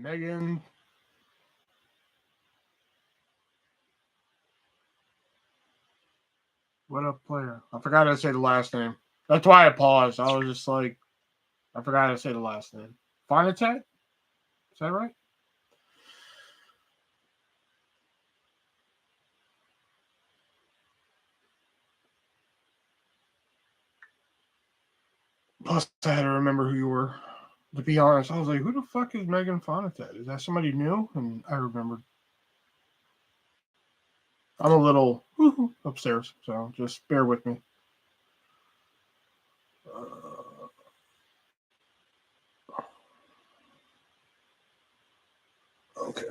Megan. What up, player? I forgot to say the last name. That's why I paused. I was just like, I forgot to say the last name. Fonatet? Is that right? Plus, I had to remember who you were. To be honest, I was like, who the fuck is Megan Fonatet? Is that somebody new? And I remembered. I'm a little upstairs, so just bear with me. Okay.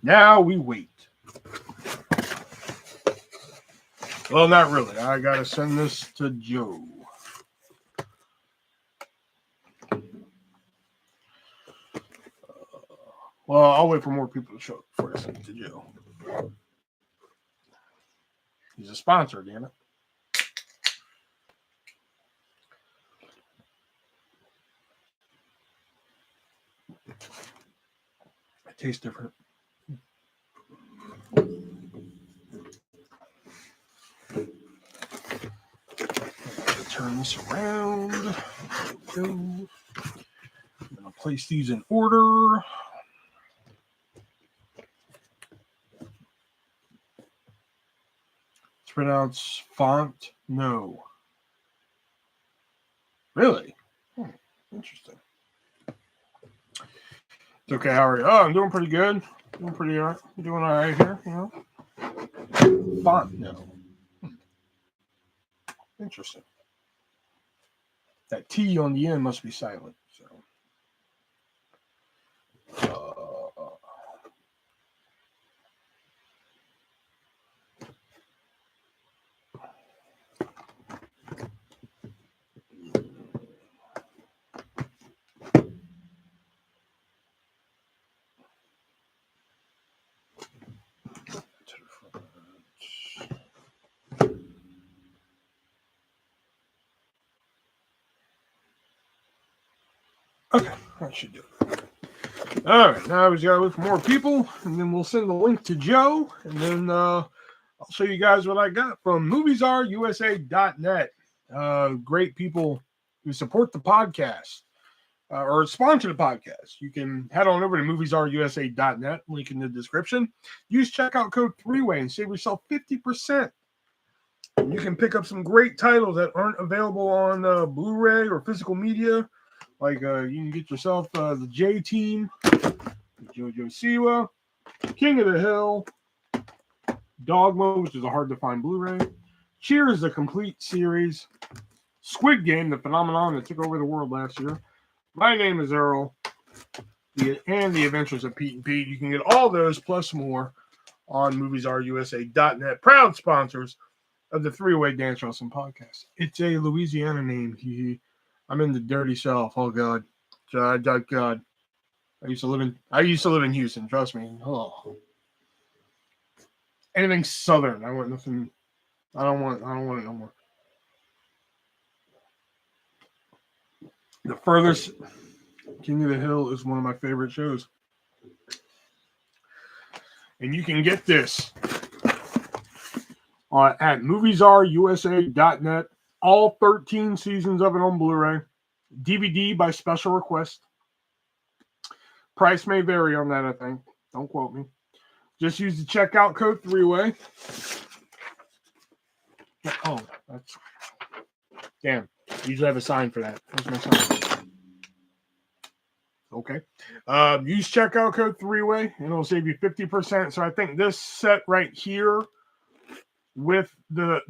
Now we wait. Well, not really. I gotta send this to Joe. Well, I'll wait for more people to show up before I send it to Joe. He's a sponsor, damn it. It tastes different. Turn this around. There we go. I'm gonna place these in order. It's pronounced font no. Really? Interesting. It's okay, how are you? Oh, I'm doing pretty good. Doing all right here, you know. Font no. Interesting. That T on the end must be silent. So. Okay, that should do it. All right, now we just gotta wait for more people, and then we'll send the link to Joe, and then I'll show you guys what I got from MOVIESRUSA.net. Great people who support the podcast or sponsor the podcast. You can head on over to MOVIESRUSA.net, link in the description. Use checkout code 3-way and save yourself 50%. You can pick up some great titles that aren't available on Blu-ray or physical media. Like you can get yourself the J-Team, JoJo Siwa, King of the Hill, Dogma, which is a hard-to-find Blu-ray, Cheers, the complete series, Squid Game, the phenomenon that took over the world last year, My Name is Earl, and The Adventures of Pete and Pete. You can get all those plus more on MOVIESRUSA.net, proud sponsors of the 3-Way Dance Wrestling Podcast. It's a Louisiana name. I'm in the dirty South. Oh God. God. I used to live in Houston. Trust me. Oh. Anything Southern. I want nothing. I don't want it no more. The Furthest, King of the Hill is one of my favorite shows. And you can get this at MOVIESRUSA.net. All 13 seasons of it on Blu-ray. DVD by special request. Price may vary on that, I think. Don't quote me. Just use the checkout code 3-way. Oh, that's... Damn. Usually have a sign for that. Where's my sign? Okay. Use checkout code 3-way, and it'll save you 50%. So I think this set right here with the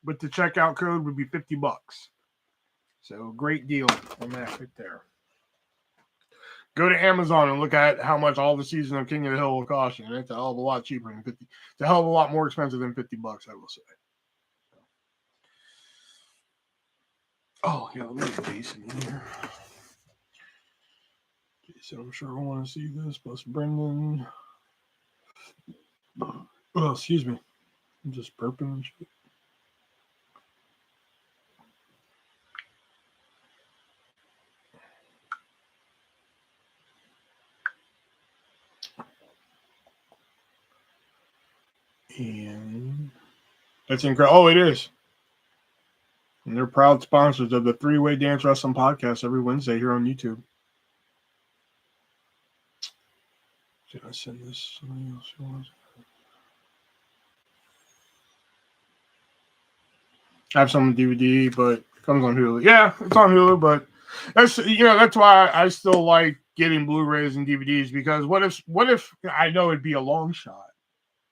checkout code would be $50. So great deal on that right there. Go to Amazon and look at how much all the season of King of the Hill will cost you. And it's a hell of a lot cheaper than $50. It's a hell of a lot more expensive than $50, I will say. Oh, yeah, let me get Jason in here. Jason, I'm sure I want to see this. Plus Brendan. Oh, excuse me. I'm just burping and shit. And that's incredible. Oh, it is. And they're proud sponsors of the Three-Way Dance Wrestling Podcast every Wednesday here on YouTube. Should I send this? I have some on DVD, but it comes on Hulu. Yeah, it's on Hulu, but that's why I still like getting Blu-rays and DVDs, because what if I know it'd be a long shot,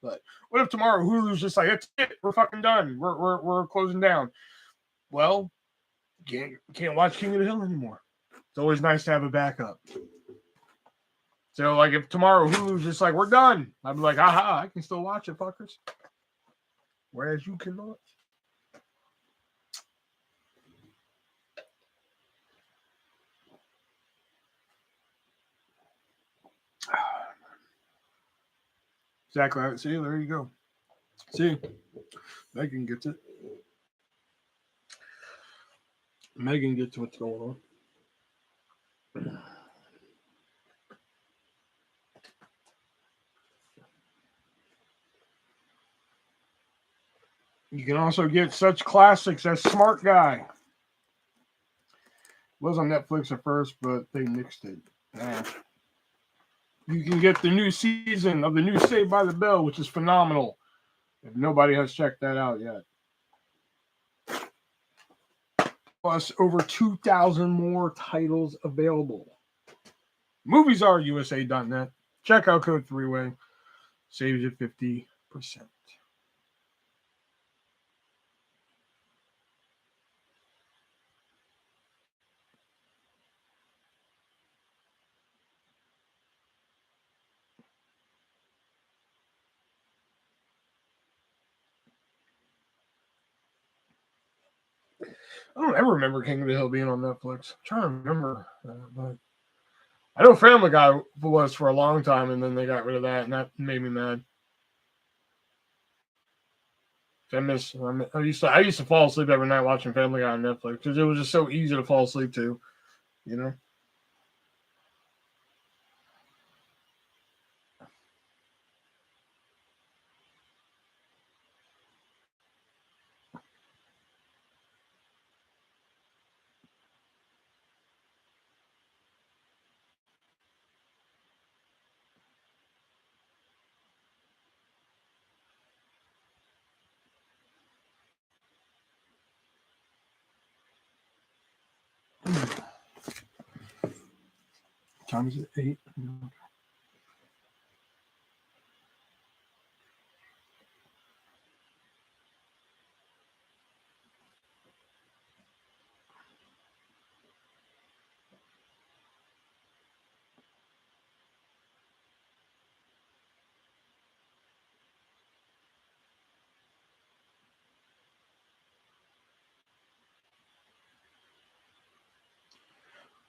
but what if tomorrow Hulu's just like, that's it, we're fucking done, we're closing down. Well, can't watch King of the Hill anymore. It's always nice to have a backup. So, like, if tomorrow Hulu's just like, we're done, I'd be like, aha, I can still watch it, fuckers. Whereas you cannot. Exactly. See, there you go. See, Megan gets it. Megan gets what's going on. You can also get such classics as Smart Guy. It was on Netflix at first, but they nixed it. You can get the new season of the new Saved by the Bell, which is phenomenal. If nobody has checked that out yet. Plus over 2,000 more titles available. MoviesRUSA.net. Checkout code 3-way. Saves you 50%. I don't ever remember King of the Hill being on Netflix. I'm trying to remember. But I know Family Guy was for a long time, and then they got rid of that, and that made me mad. I used to fall asleep every night watching Family Guy on Netflix because it was just so easy to fall asleep to, you know. What time is it? 8.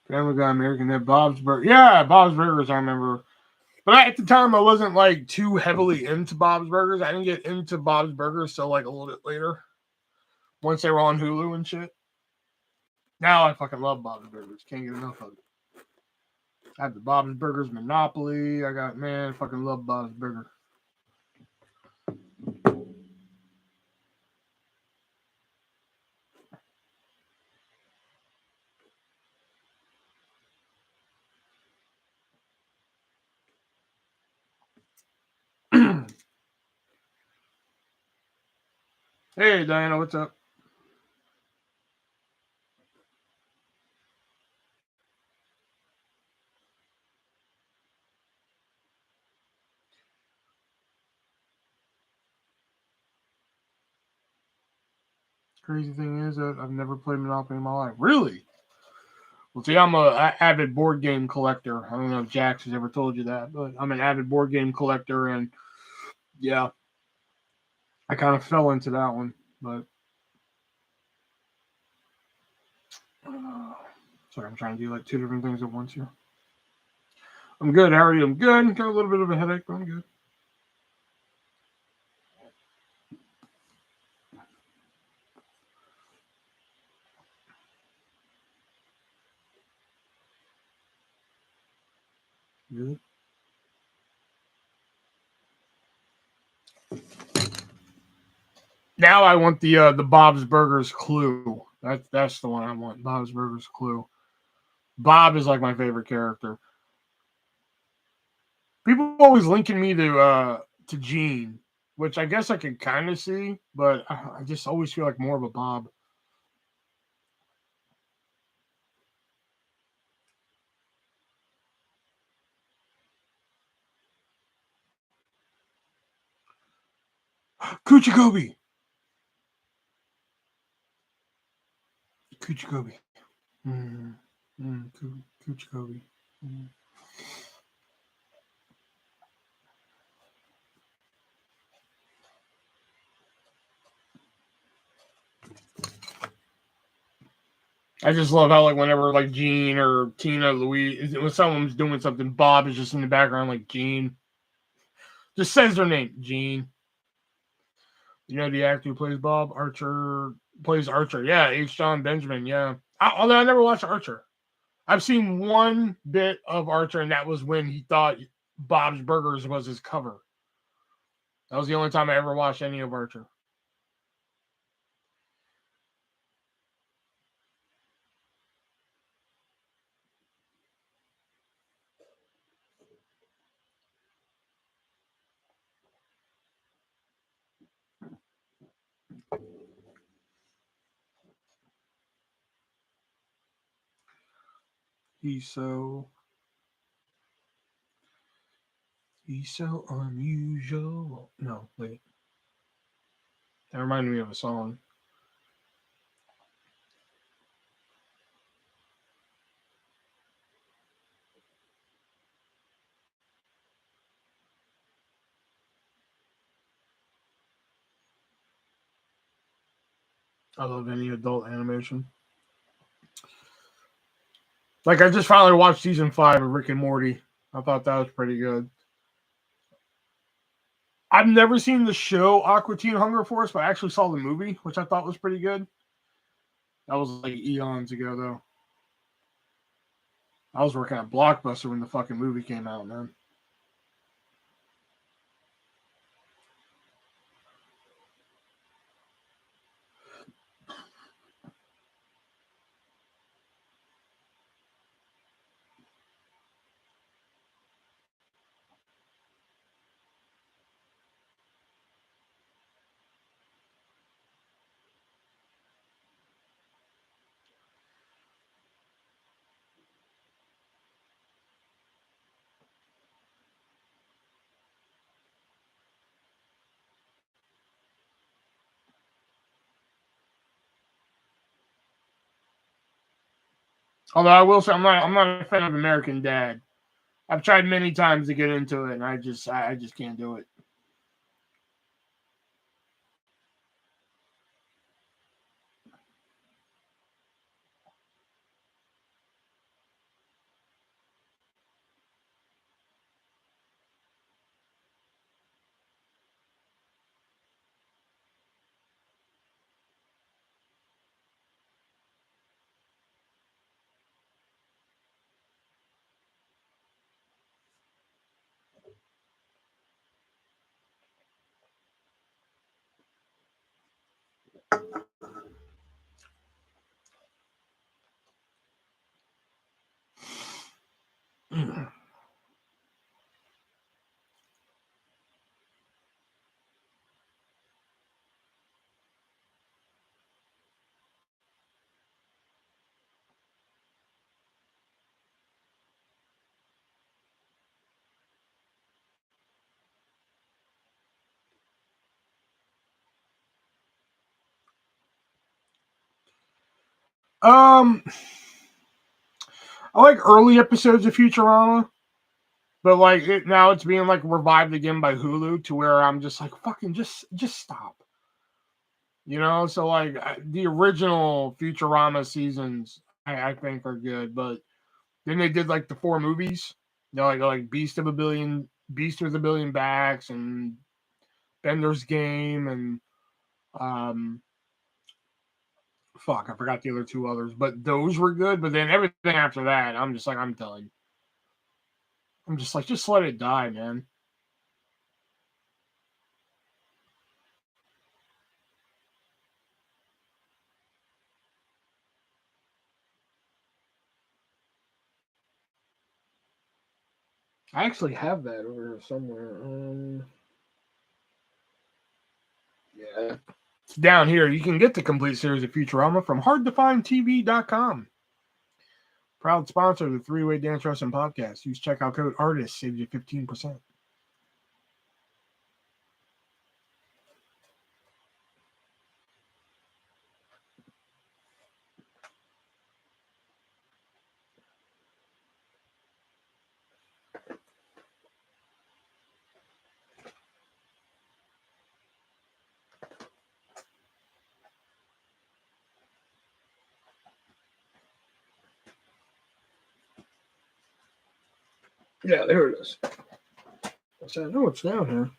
Family Guy, American Dad, Bob's Burgers. Yeah, Bob's Burgers, I remember. But at the time, I wasn't like too heavily into Bob's Burgers. I didn't get into Bob's Burgers till like a little bit later, once they were on Hulu and shit. Now I fucking love Bob's Burgers. Can't get enough of it. I have the Bob's Burgers Monopoly. Fucking love Bob's Burger. Hey, Diana, what's up? Crazy thing is that I've never played Monopoly in my life. Really? Well, see, I'm a avid board game collector. I don't know if Jax has ever told you that, but I'm an avid board game collector, and yeah, I kind of fell into that one. But sorry, I'm trying to do like 2 different things at once here. I'm good. How are you? I'm good. Got a little bit of a headache, but I'm good. Good. Now I want the Bob's Burgers Clue. That's the one I want. Bob's Burgers Clue. Bob is like my favorite character. People always linking me to Gene, which I guess I can kind of see, but I just always feel like more of a Bob. Kuchikobi. Kuchikobi. Kuchikobi. I just love how like whenever like Gene or Tina, Louise, when someone's doing something, Bob is just in the background like Gene. Just says their name, Gene. You know the actor who plays Bob Archer plays Archer. Yeah, H. John Benjamin. Yeah. Although I never watched Archer. I've seen one bit of Archer, and that was when he thought Bob's Burgers was his cover. That was the only time I ever watched any of Archer. He's so unusual. No, wait. That reminded me of a song. I love any adult animation. Like I just finally watched season 5 of Rick and Morty. I thought that was pretty good. I've never seen the show Aqua Teen Hunger Force, but I actually saw the movie, which I thought was pretty good. That was like eons ago, though. I was working at Blockbuster when the fucking movie came out, man. Although I will say I'm not a fan of American Dad. I've tried many times to get into it, and I just can't do it. Um, I like early episodes of Futurama, but like now it's being like revived again by Hulu to where I'm just like fucking just stop. You know, so like the original Futurama seasons, I think are good, but then they did like the 4 movies, you know, like Beast with a Billion Backs, and Bender's Game, and um, fuck, I forgot the other 2 others, but those were good. But then everything after that, I'm just like, I'm done. I'm just like, just let it die, man. I actually have that over here somewhere. Yeah. It's down here. You can get the complete series of Futurama from hardtofindtv.com. Proud sponsor of the Three-Way Dance Wrestling Podcast. Use checkout code ARTIST, saves you 15%. Yeah, there it is. I know it's down here.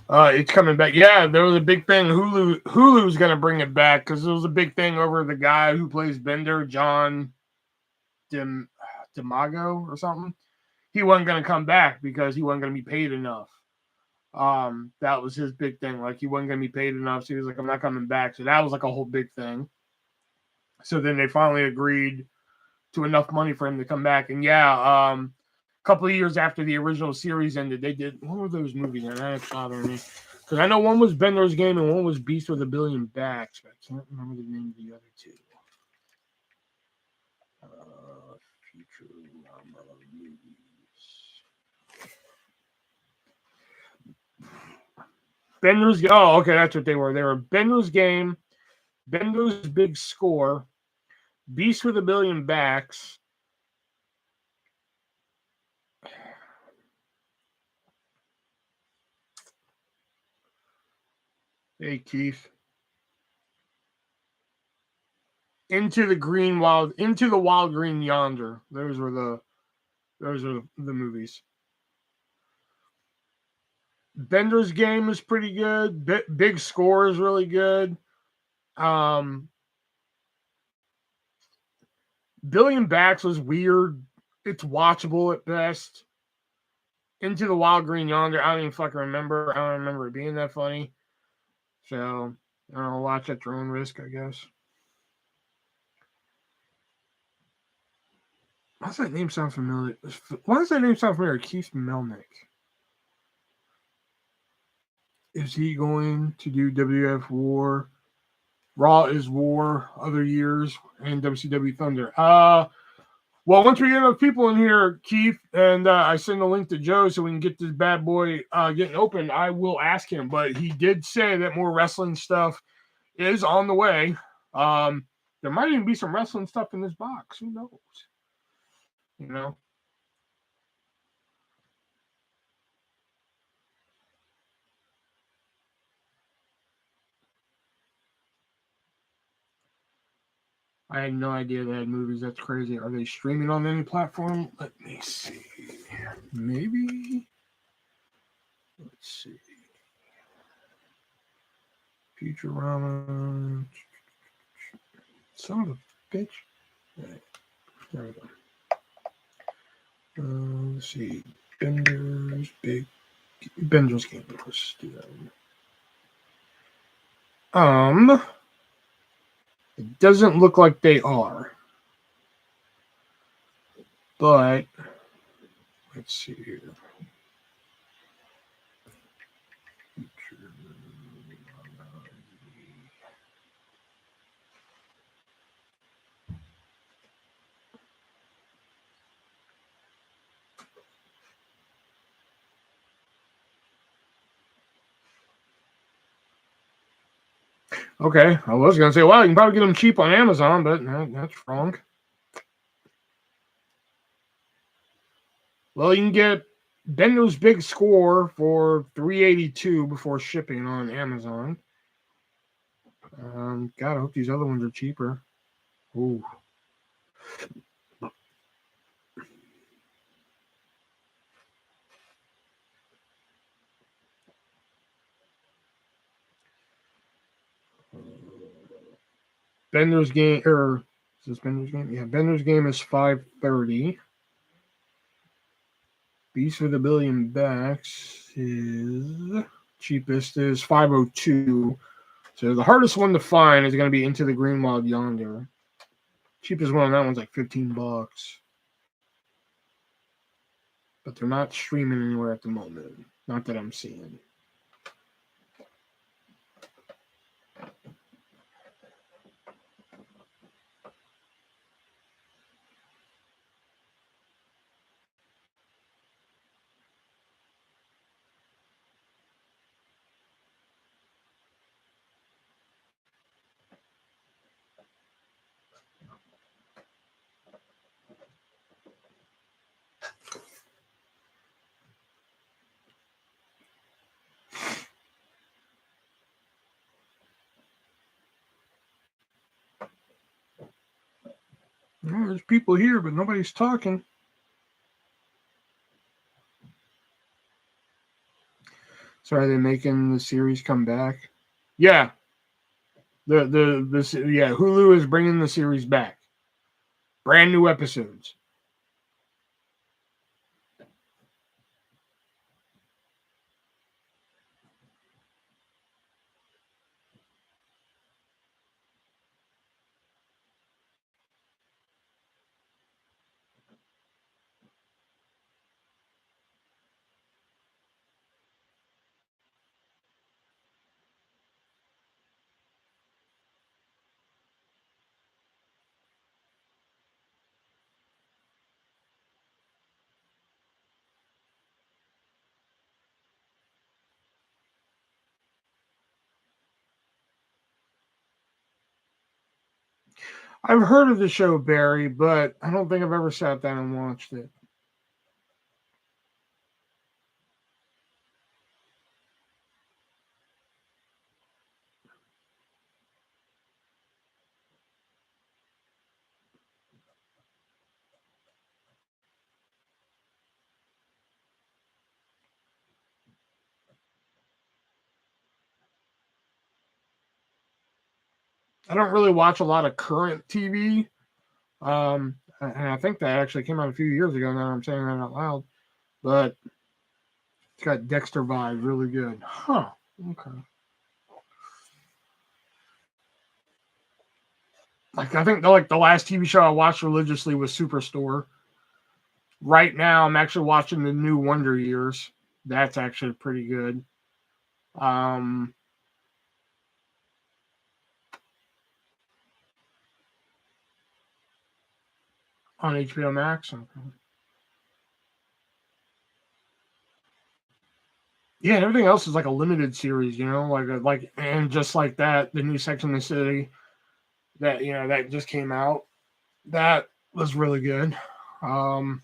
It's coming back. Yeah, there was a big thing. Hulu's going to bring it back because there was a big thing over the guy who plays Bender, John DiMaggio or something. He wasn't going to come back because he wasn't going to be paid enough. That was his big thing. Like, he wasn't going to be paid enough. So he was like, I'm not coming back. So that was like a whole big thing. So then they finally agreed to enough money for him to come back. And yeah, a couple of years after the original series ended, they did, what were those movies? And that's bothering me. Because I know one was Bender's Game and one was Beast with a Billion Backs, but I can't remember the name of the other two. Futurama movies. Bender's, oh, okay, that's what they were. They were Bender's Game, Bender's Big Score, Beast with a Billion Backs. Hey, Keith. Into the Wild Green Yonder. Those are the movies. Bender's Game is pretty good. Big Score is really good. Billion Backs was weird. It's watchable at best. Into the Wild Green Yonder, I don't even fucking remember. I don't remember it being that funny. So, I don't know, watch at your own risk, I guess. Why does that name sound familiar? Keith Melnick. Is he going to do WF War? Raw is War, other years, and WCW Thunder. Well, once we get enough people in here, Keith, and I send the link to Joe so we can get this bad boy getting open, I will ask him. But he did say that more wrestling stuff is on the way. There might even be some wrestling stuff in this box. Who knows? You know? I had no idea they had movies. That's crazy. Are they streaming on any platform? Let me see. Maybe. Let's see. Futurama. Son of a bitch. Right. There we go. Let's see. Bender's Game. Let's do that. It doesn't look like they are. But let's see here. Okay, I was going to say, well, you can probably get them cheap on Amazon, but that's wrong. Well, you can get Bender's Big Score for $382 before shipping on Amazon. God, I hope these other ones are cheaper. Ooh. Bender's Game, or is this Bender's Game? Yeah, Bender's Game is $530. Beast with a Billion Backs is cheapest is $502. So the hardest one to find is going to be Into the Green Wild Yonder. Cheapest one on that one's like $15. But they're not streaming anywhere at the moment. Not that I'm seeing. Well, there's people here, but nobody's talking. So are they making the series come back? Yeah. Hulu is bringing the series back. Brand new episodes. I've heard of the show, Barry, but I don't think I've ever sat down and watched it. I don't really watch a lot of current TV. And I think that actually came out a few years ago now. I'm saying that out loud. But it's got Dexter vibes, really good. Huh. Okay. Like I think the last TV show I watched religiously was Superstore. Right now, I'm actually watching the new Wonder Years. That's actually pretty good. On HBO Max. Okay. Yeah, and everything else is like a limited series, and just like that, the new Sex and the City that just came out. That was really good. What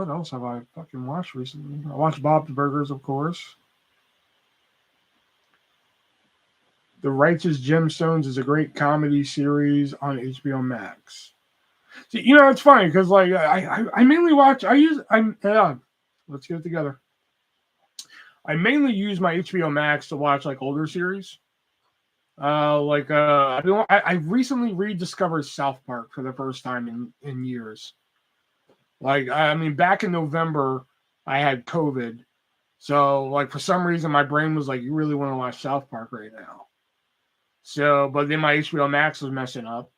else have I fucking watched recently? I watched Bob's Burgers, of course. The Righteous Gemstones is a great comedy series on HBO Max. See, it's funny because like I mainly watch. Let's get it together. I mainly use my HBO Max to watch like older series. I recently rediscovered South Park for the first time in years. Like, I mean, back in November, I had COVID. So, like, for some reason, my brain was like, you really want to watch South Park right now. So, but then my HBO Max was messing up.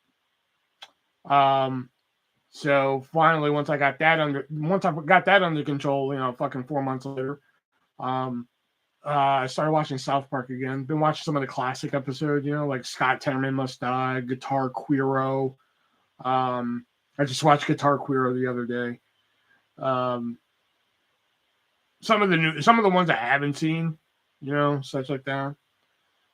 So finally, once I got that under control, fucking 4 months later, I started watching South Park again. Been watching some of the classic episodes, like Scott Tenorman Must Die, Guitar Queero. I just watched Guitar Queero the other day. Some of the ones I haven't seen, such like that.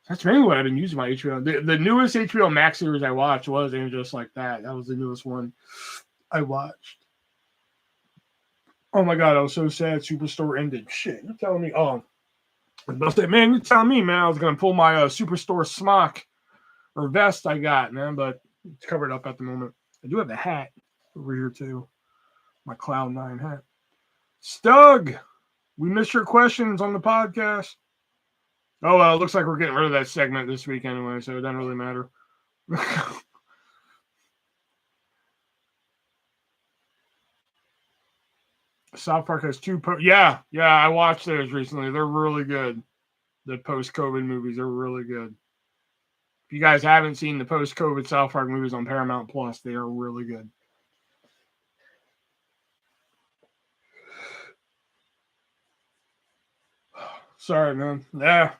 That's mainly what I've been using my HBO. The newest HBO Max series I watched was Ain't Just Like That. That was the newest one I watched. Oh my god, I was so sad Superstore ended. Shit, you're telling me? Oh, I was about to say, man, you're telling me, man, I was gonna pull my Superstore smock or vest I got, man, but it's covered up at the moment. I do have a hat over here too, my Cloud9 hat. Stug, we missed your questions on the podcast. Oh well, it looks like we're getting rid of that segment this week anyway, so it doesn't really matter. South Park has two. Yeah, I watched those recently. They're really good. The post-COVID movies are really good. If you guys haven't seen the post-COVID South Park movies on Paramount Plus, they are really good. Sorry, man. Yeah.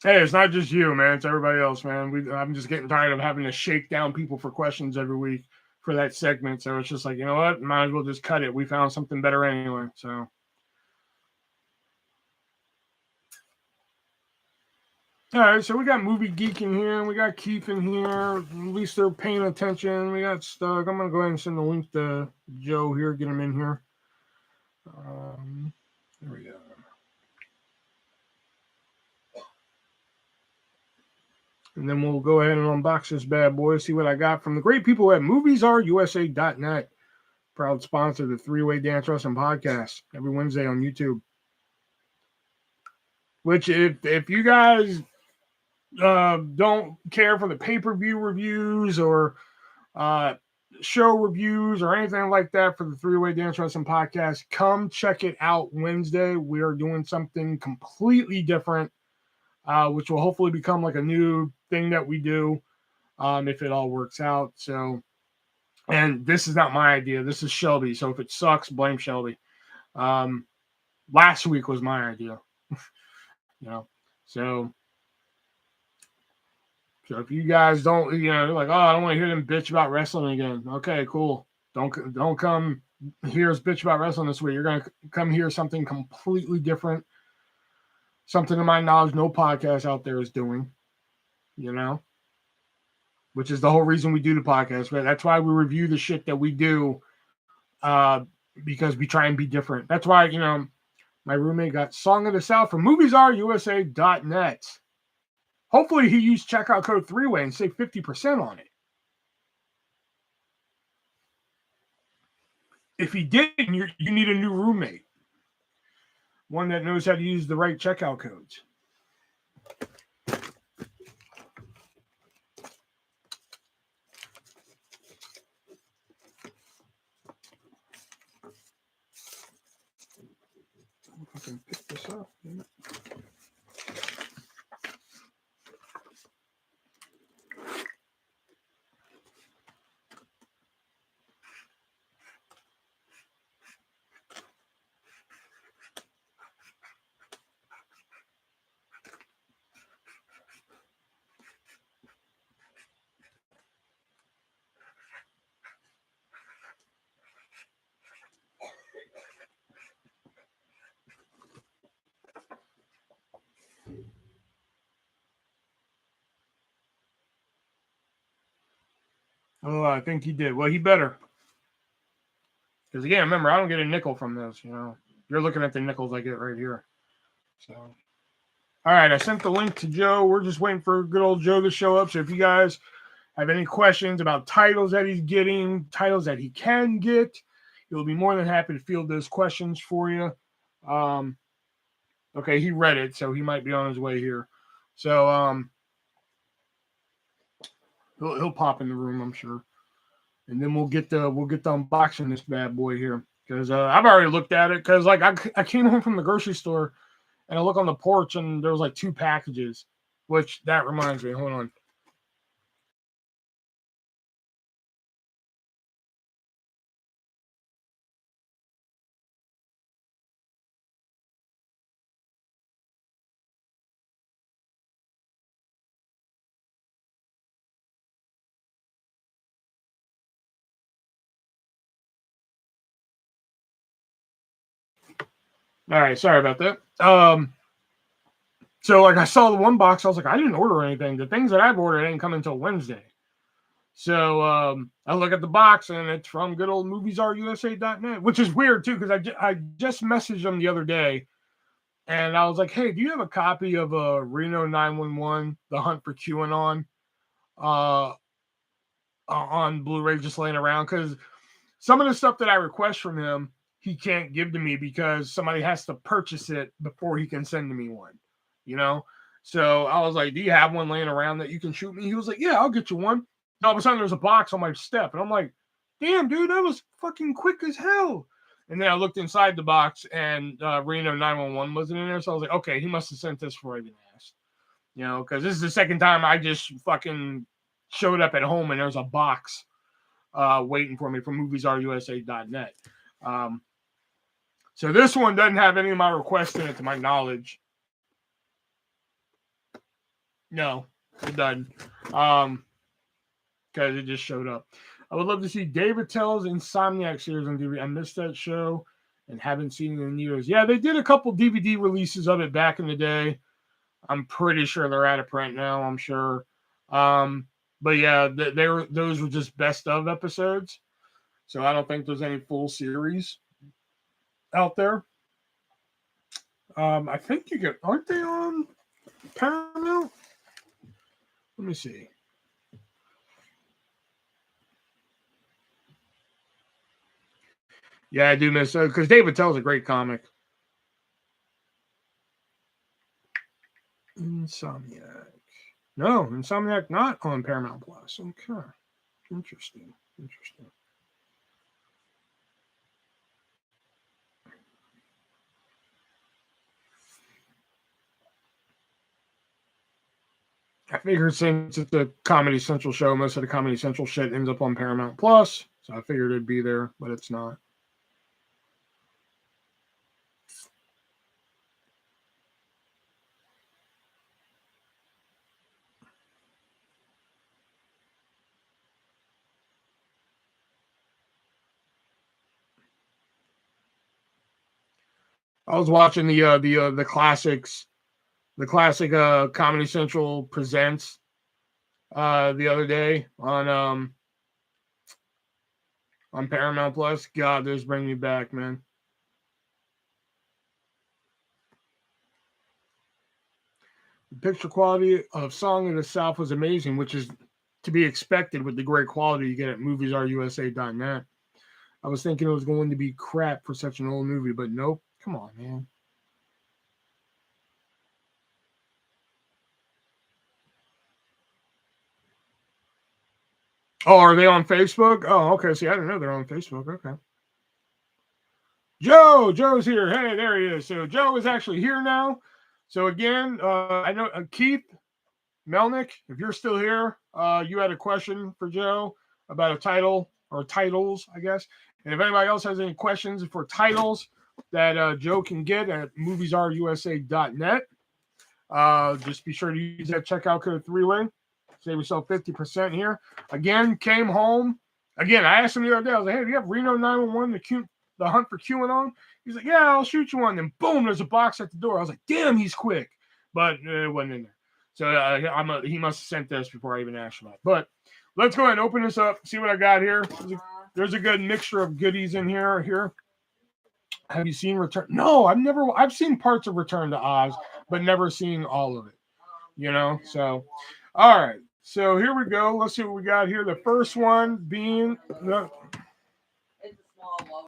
Hey, it's not just you, man. It's everybody else, man. I'm just getting tired of having to shake down people for questions every week for that segment. So it's just like, you know what? Might as well just cut it. We found something better anyway. So. All right, so we got Movie Geek in here, and we got Keith in here. At least they're paying attention. We got Stug. I'm going to go ahead and send the link to Joe here, get him in here. There we go. And then we'll go ahead and unbox this bad boy, see what I got from the great people at MOVIESRUSA.net. Proud sponsor of the Three-Way Dance Wrestling Podcast every Wednesday on YouTube. Which, if you guys don't care for the pay-per-view reviews or show reviews or anything like that for the Three-Way Dance Wrestling Podcast, come check it out Wednesday. We are doing something completely different, which will hopefully become like a new thing that we do if it all works out. So, and this is not my idea. This is Shelby. So if it sucks, blame Shelby. Last week was my idea. So if you guys don't, like, oh, I don't want to hear them bitch about wrestling again. Okay, cool. Don't come hear us bitch about wrestling this week. You're going to come hear something completely different. Something to my knowledge no podcast out there is doing, which is the whole reason we do the podcast. Right? That's why we review the shit that we do because we try and be different. That's why, my roommate got Song of the South from MOVIESRUSA.net. Hopefully he used checkout code 3-Way and saved 50% on it. If he didn't, you need a new roommate. One that knows how to use the right checkout codes. I can pick this up. Oh, I think he did. Well, he better. Because again, remember, I don't get a nickel from this. You're looking at the nickels I get right here. So, all right, I sent the link to Joe. We're just waiting for good old Joe to show up. So if you guys have any questions about titles that he's getting, titles that he can get, he'll be more than happy to field those questions for you. Okay, he read it, so he might be on his way here. So he'll pop in the room, I'm sure. And then we'll get the unboxing this bad boy here, because I've already looked at it, because like I came home from the grocery store and I look on the porch and there was like 2 packages, which that reminds me. Hold on. All right, sorry about that. So like I saw the one box, I was like, I didn't order anything. The things that I've ordered ain't coming until Wednesday. So I look at the box and it's from good old MOVIESRUSA.net, which is weird too, because I just messaged them the other day and I was like, hey, do you have a copy of Reno 911, The Hunt for QAnon on Blu-ray just laying around? Because some of the stuff that I request from him, he can't give to me because somebody has to purchase it before he can send to me one, So I was like, do you have one laying around that you can shoot me? He was like, yeah, I'll get you one. All of a sudden, there's a box on my step. And I'm like, damn, dude, that was fucking quick as hell. And then I looked inside the box, and Reno 911 wasn't in there. So I was like, okay, he must have sent this before I even asked. You know, because this is the second time I just fucking showed up at home and there's a box waiting for me from MoviesRUSA.net. So this one doesn't have any of my requests in it, to my knowledge. No, it doesn't. Because it just showed up. I would love to see David Tell's Insomniac series on DVD. I missed that show and haven't seen it in years. Yeah, they did a couple DVD releases of it back in the day. I'm pretty sure they're out of print now, I'm sure. But yeah, those were just best of episodes. So I don't think there's any full series out there. I think you get, aren't they on Paramount? Let me see. Yeah, I do miss that because David Tell's a great comic. Insomniac. No, Insomniac not on Paramount Plus. Okay. Interesting. I figured since it's a Comedy Central show, most of the Comedy Central shit ends up on Paramount Plus. So I figured it'd be there, but it's not. I was watching the classics, the classic Comedy Central presents the other day on Paramount Plus. God, those bring me back, man. The picture quality of Song of the South was amazing, which is to be expected with the great quality you get at MoviesRUSA.net. I was thinking it was going to be crap for such an old movie, but nope. Come on, man. Oh, are they on Facebook? Oh, okay. See, I didn't know they're on Facebook. Okay. Joe's here. Hey, there he is. So Joe is actually here now. So again, I know Keith Melnick, if you're still here, you had a question for Joe about a title or titles, I guess. And if anybody else has any questions for titles that Joe can get at MoviesRUSA.net, just be sure to use that checkout code 3-way. Save yourself 50% here. Again, came home. Again, I asked him the other day, I was like, hey, do you have Reno 911, the hunt for QAnon? He's like, yeah, I'll shoot you one. And boom, there's a box at the door. I was like, damn, he's quick. But it wasn't in there. So he must have sent this before I even asked him about it. But let's go ahead and open this up, see what I got here. There's a good mixture of goodies in here. Have you seen Return? No, I've seen parts of Return to Oz, but never seen all of it. You know, so all right. So here we go. Let's see what we got here. The first one being it's a small logo.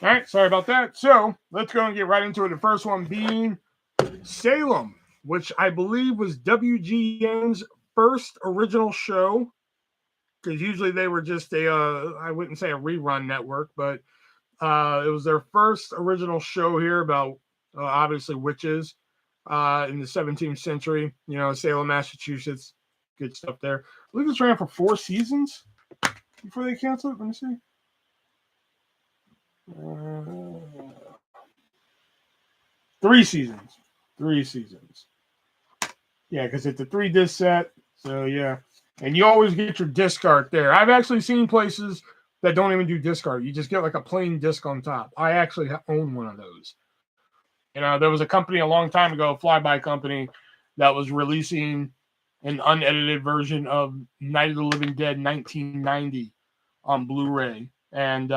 All right, sorry about that. So let's go and get right into it. The first one being Salem, which I believe was WGN's first original show, because usually they were just I wouldn't say a rerun network, but it was their first original show here about obviously witches in the 17th century. You know, Salem, Massachusetts, good stuff there. I believe this ran for 4 seasons before they canceled it. Let me see. 3 seasons. 3 seasons. Yeah, because it's a 3-disc set. So yeah, and you always get your disc art there. I've actually seen places that don't even do disc art. You just get like a plain disc on top. I actually own one of those. You know, there was a company a long time ago, a flyby company, that was releasing an unedited version of Night of the Living Dead 1990 on Blu-ray, and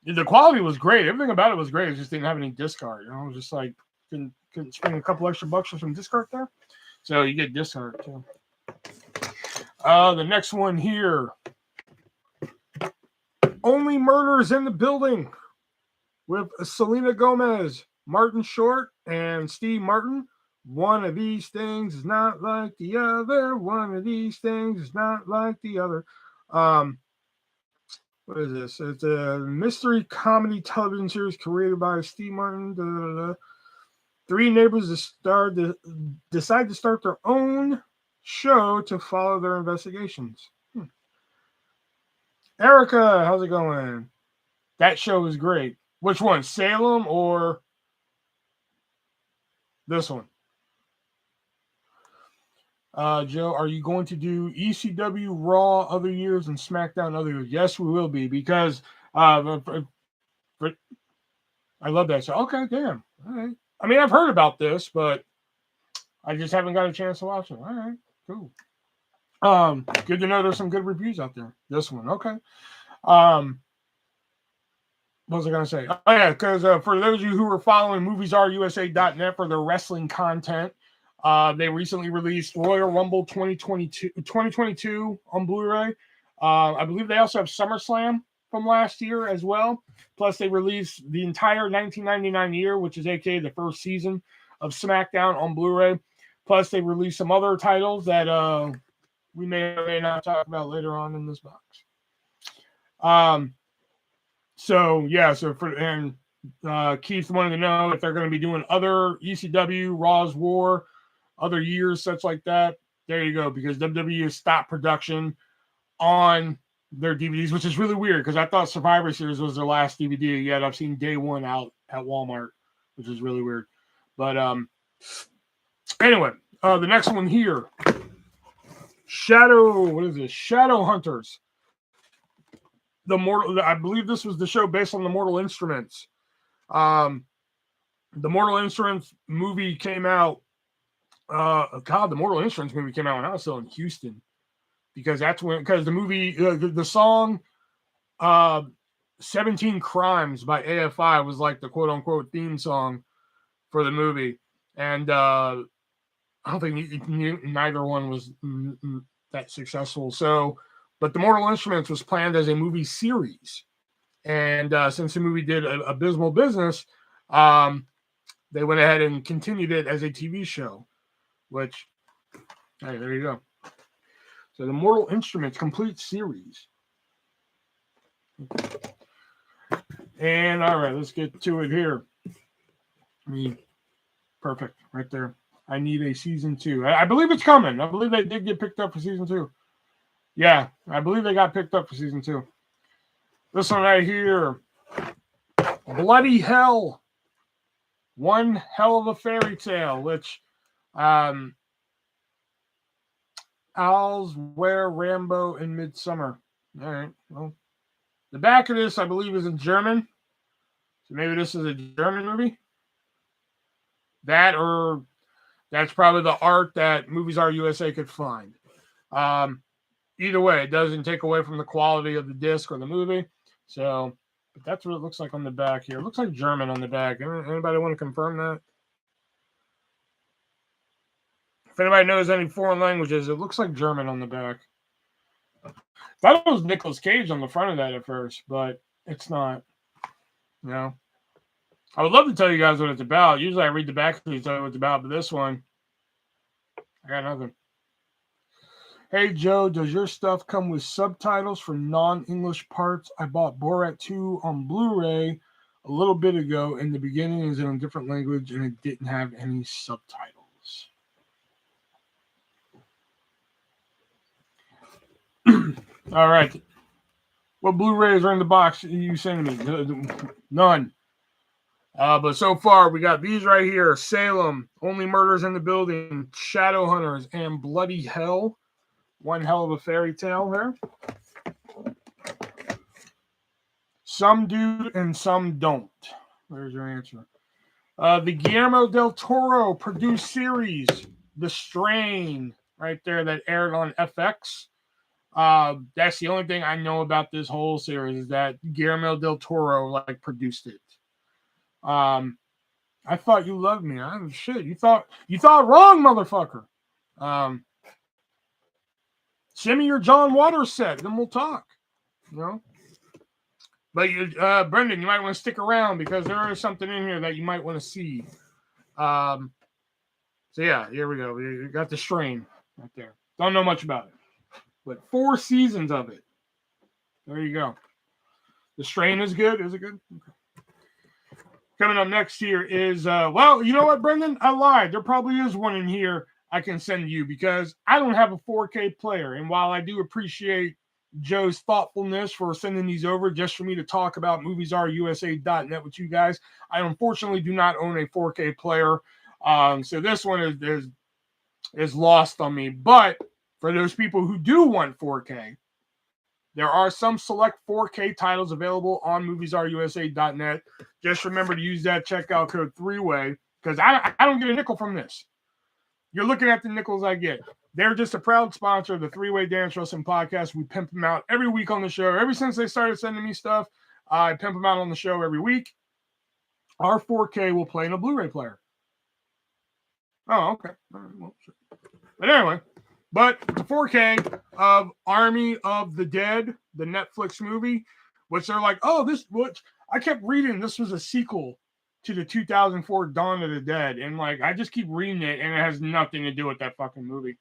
the quality was great. Everything about it was great. It just didn't have any disc art. You know, it was just like couldn't spend a couple extra bucks for some disc art there. So you get disc art too. The next one here, Only Murders in the Building, with Selena Gomez, Martin Short, and Steve Martin. One of these things is not like the other. One of these things is not like the other. What is this? It's a mystery comedy television series created by Steve Martin. Da, da, da. Three neighbors decide to start their own show to follow their investigations. Erica, how's it going? That show is great. Which one, Salem or this one? Joe, are you going to do ECW Raw other years and SmackDown other years? Yes, we will be, because I love that show. Okay, damn. All right. I mean, I've heard about this, but I just haven't got a chance to watch it. All right, cool. Good to know there's some good reviews out there. This one, okay. What was I going to say? Oh, yeah, because for those of you who are following MoviesRUSA.net for their wrestling content, they recently released Royal Rumble 2022 on Blu-ray. I believe they also have SummerSlam from last year as well. Plus, they released the entire 1999 year, which is aka the first season of SmackDown on Blu-ray. Plus, they released some other titles that we may or may not talk about later on in this box. So Keith wanted to know if they're going to be doing other ECW, Raw's War, other years, such like that. There you go, because WWE stopped production on their DVDs, which is really weird because I thought Survivor Series was their last DVD. Yet I've seen Day One out at Walmart, which is really weird. But anyway, the next one here, what is this? Shadow Hunters. I believe this was the show based on the Mortal Instruments. The Mortal Instruments movie came out. The Mortal Instruments movie came out when I was still in Houston, because the movie, the song 17 Crimes by AFI was like the quote unquote theme song for the movie. And I don't think neither one was that successful. But the Mortal Instruments was planned as a movie series. And since the movie did abysmal business, they went ahead and continued it as a TV show, which, hey, there you go. So the Mortal Instruments complete series. And all right, let's get to it here. Perfect, right there. I need a season 2. I believe it's coming. I believe they did get picked up for season 2. Yeah, I believe they got picked up for season 2. This one right here, Bloody Hell. One hell of a fairy tale, which Owls, Were, Rambo, and Midsummer. All right, well, the back of this, I believe, is in German. So maybe this is a German movie. That, or that's probably the art that Movies Are USA could find. Either way, it doesn't take away from the quality of the disc or the movie. So, but that's what it looks like on the back here. It looks like German on the back. Anybody want to confirm that? If anybody knows any foreign languages, it looks like German on the back. I thought it was Nicolas Cage on the front of that at first, but it's not. You know, I would love to tell you guys what it's about. Usually I read the back to tell you what it's about, but this one, I got nothing. Hey, Joe, does your stuff come with subtitles for non-English parts? I bought Borat 2 on Blu-ray a little bit ago, and the beginning is in a different language, and it didn't have any subtitles. All right. What Blu-rays are in the box you sending me? None. But so far, we got these right here. Salem, Only Murders in the Building, Shadow Hunters, and Bloody Hell. One hell of a fairy tale there. Some do and some don't. There's your answer. The Guillermo del Toro produced series, The Strain, right there, that aired on FX. That's the only thing I know about this whole series, is that Guillermo del Toro produced it. I thought you loved me. Shit, you thought wrong, motherfucker. Send me your John Waters set, then we'll talk. You know. But Brendan, you might want to stick around because there is something in here that you might want to see. So yeah, here we go. We got the Strain right there. Don't know much about it, but 4 seasons of it. There you go. The Strain is good. Is it good? Okay. Coming up next here is, well, you know what, Brendan? I lied. There probably is one in here I can send you because I don't have a 4K player. And while I do appreciate Joe's thoughtfulness for sending these over just for me to talk about MoviesRUSA.net with you guys, I unfortunately do not own a 4K player. So this one is lost on me. But for those people who do want 4K, there are some select 4K titles available on MoviesRUSA.net. Just remember to use that checkout code 3-way because I don't get a nickel from this. You're looking at the nickels I get. They're just a proud sponsor of the 3-Way Dance Wrestling Podcast. We pimp them out every week on the show. Ever since they started sending me stuff, I pimp them out on the show every week. Our 4K will play in a Blu-ray player. Oh, okay. All right, well, sure. But anyway. But the 4K of Army of the Dead, the Netflix movie, which they're like, oh, which I kept reading, this was a sequel to the 2004 Dawn of the Dead. And like, I just keep reading it and it has nothing to do with that fucking movie.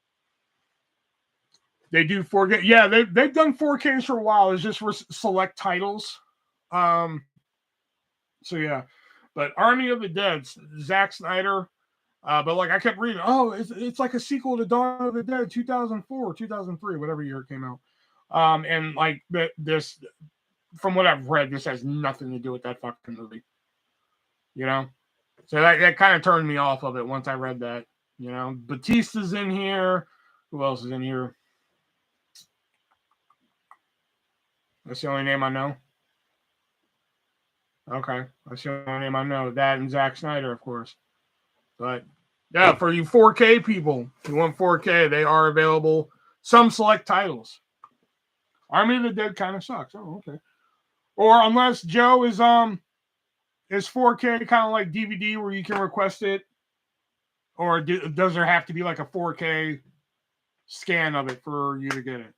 They do 4K. Yeah, they've done 4Ks for a while. It's just for select titles. So yeah, but Army of the Dead, Zack Snyder. But like I kept reading, oh, it's like a sequel to Dawn of the Dead, 2004, 2003, whatever year it came out. And like this, from what I've read, this has nothing to do with that fucking movie. You know, so that kind of turned me off of it once I read that. You know, Batista's in here. Who else is in here? That's the only name I know. Okay, that's the only name I know. That and Zack Snyder, of course. But yeah, for you 4K people, if you want 4K, they are available. Some select titles. Army of the Dead kind of sucks. Oh, okay. Or unless Joe is 4K kind of like DVD where you can request it, or does there have to be like a 4K scan of it for you to get it?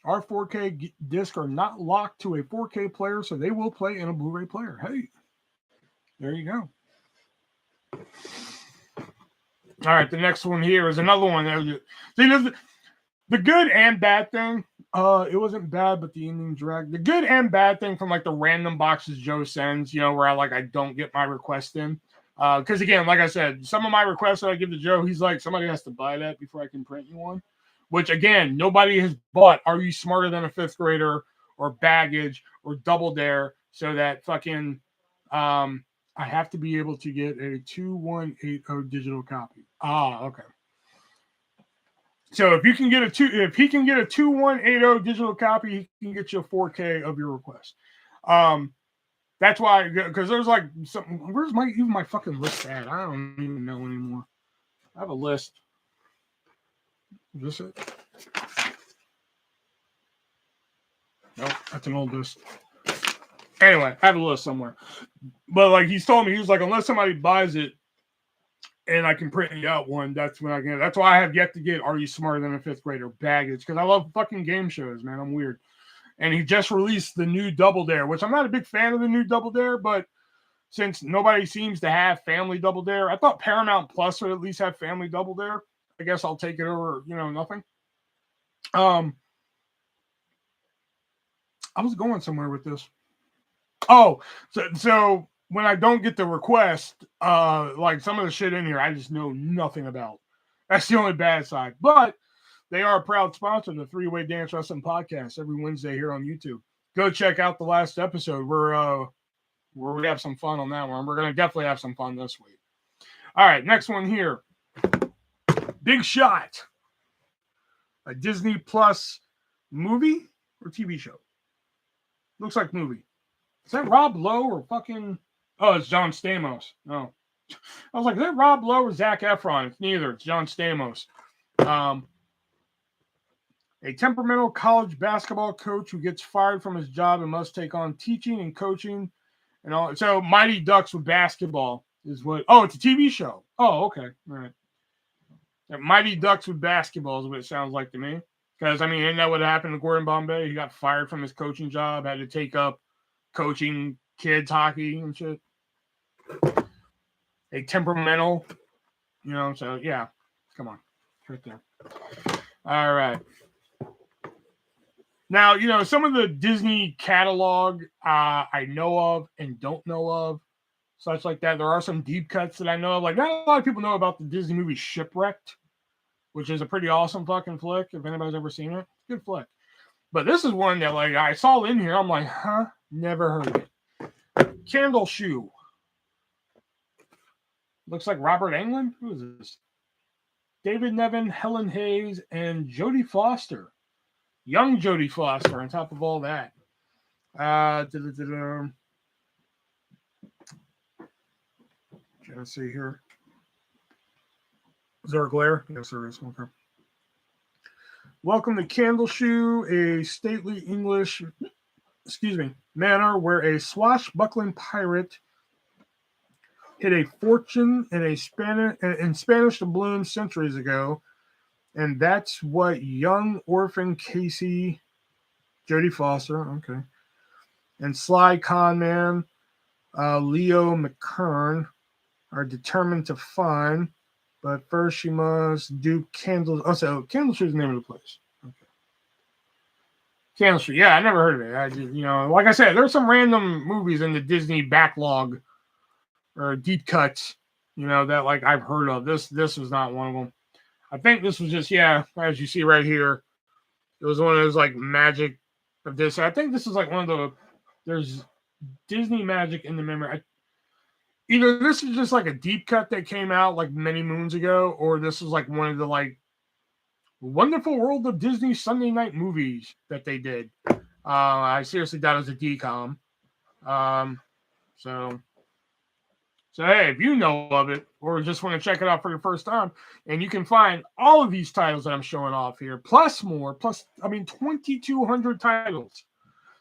Our 4K discs are not locked to a 4K player, so they will play in a Blu-ray player. Hey, there you go. All right, the next one here is another one. See, the good and bad thing. It wasn't bad, but the ending dragged. The good and bad thing from like the random boxes Joe sends, you know, where I don't get my request in. Because again, like I said, some of my requests that I give to Joe, he's like, somebody has to buy that before I can print you one. Which again, nobody has bought Are You Smarter Than a Fifth Grader or Baggage or Double Dare, so that fucking I have to be able to get a 2180 digital copy. Okay. So if he can get a 2180 digital copy, he can get you a 4K of your request. That's why, because there's like something. Where's my fucking list at? I don't even know anymore. I have a list. Is this it? Nope, that's an old list. Anyway, I have a list somewhere. But like he's told me, he was like, unless somebody buys it and I can print you out one, that's when I can. That's why I have yet to get Are You Smarter Than a Fifth Grader Baggage, because I love fucking game shows, man. I'm weird. And he just released the new Double Dare, which I'm not a big fan of the new Double Dare, but since nobody seems to have Family Double Dare, I thought Paramount Plus would at least have Family Double Dare. I guess I'll take it over, nothing. I was going somewhere with this. Oh, so when I don't get the request, like some of the shit in here, I just know nothing about. That's the only bad side. But they are a proud sponsor of the 3-Way Dance Wrestling Podcast every Wednesday here on YouTube. Go check out the last episode where we have some fun on that one. We're going to definitely have some fun this week. All right, next one here. Big Shot. A Disney Plus movie or TV show? Looks like movie. Is that Rob Lowe or fucking... Oh, it's John Stamos. No. I was like, is that Rob Lowe or Zac Efron? It's neither. It's John Stamos. A temperamental college basketball coach who gets fired from his job and must take on teaching and coaching and all. So Mighty Ducks with basketball is what... Oh, it's a TV show. Oh, okay. All right. Mighty Ducks with basketball is what it sounds like to me. Because, I mean, isn't that what happened to Gordon Bombay? He got fired from his coaching job, had to take up coaching kids hockey and shit. a temperamental, you know. So yeah, come on, it's right there. All right. Now, you know, some of the Disney catalog I know of and don't know of, such like that. There are some deep cuts that I know of. Like, not a lot of people know about the Disney movie Shipwrecked, which is a pretty awesome fucking flick. If anybody's ever seen it, good flick. But this is one that, like, I saw in here. I'm like, huh? Never heard of it. Candle Shoe. Looks like Robert Englund. Who is this? David Nevin, Helen Hayes, and Jodie Foster. Young Jodie Foster on top of all that. Trying to see here. Is there a glare? Yes, there is. Okay. Welcome to Candle Shoe, a stately English, manor where a swashbuckling pirate hit a fortune in Spanish doubloons centuries ago, and that's what young orphan Casey, Jodie Foster, okay, and sly con man Leo McKern are determined to find. But first, she must do Candle. Oh, so Candle Shoe is the name of the place. Okay. Candle Shoe. Yeah, I never heard of it. I just, you know, like I said, there's some random movies in the Disney backlog or deep cuts, you know, that like I've heard of. This was not one of them. I think this was just, yeah, as you see right here, it was one of those like magic of this. I think this is like one of the, there's Disney magic in the memory. Either this is just like a deep cut that came out like many moons ago, or this is like one of the like Wonderful World of Disney Sunday night movies that they did. I seriously doubt it was a DCOM. So hey, if you know of it or just want to check it out for the first time, and you can find all of these titles that I'm showing off here, plus more, 2,200 titles.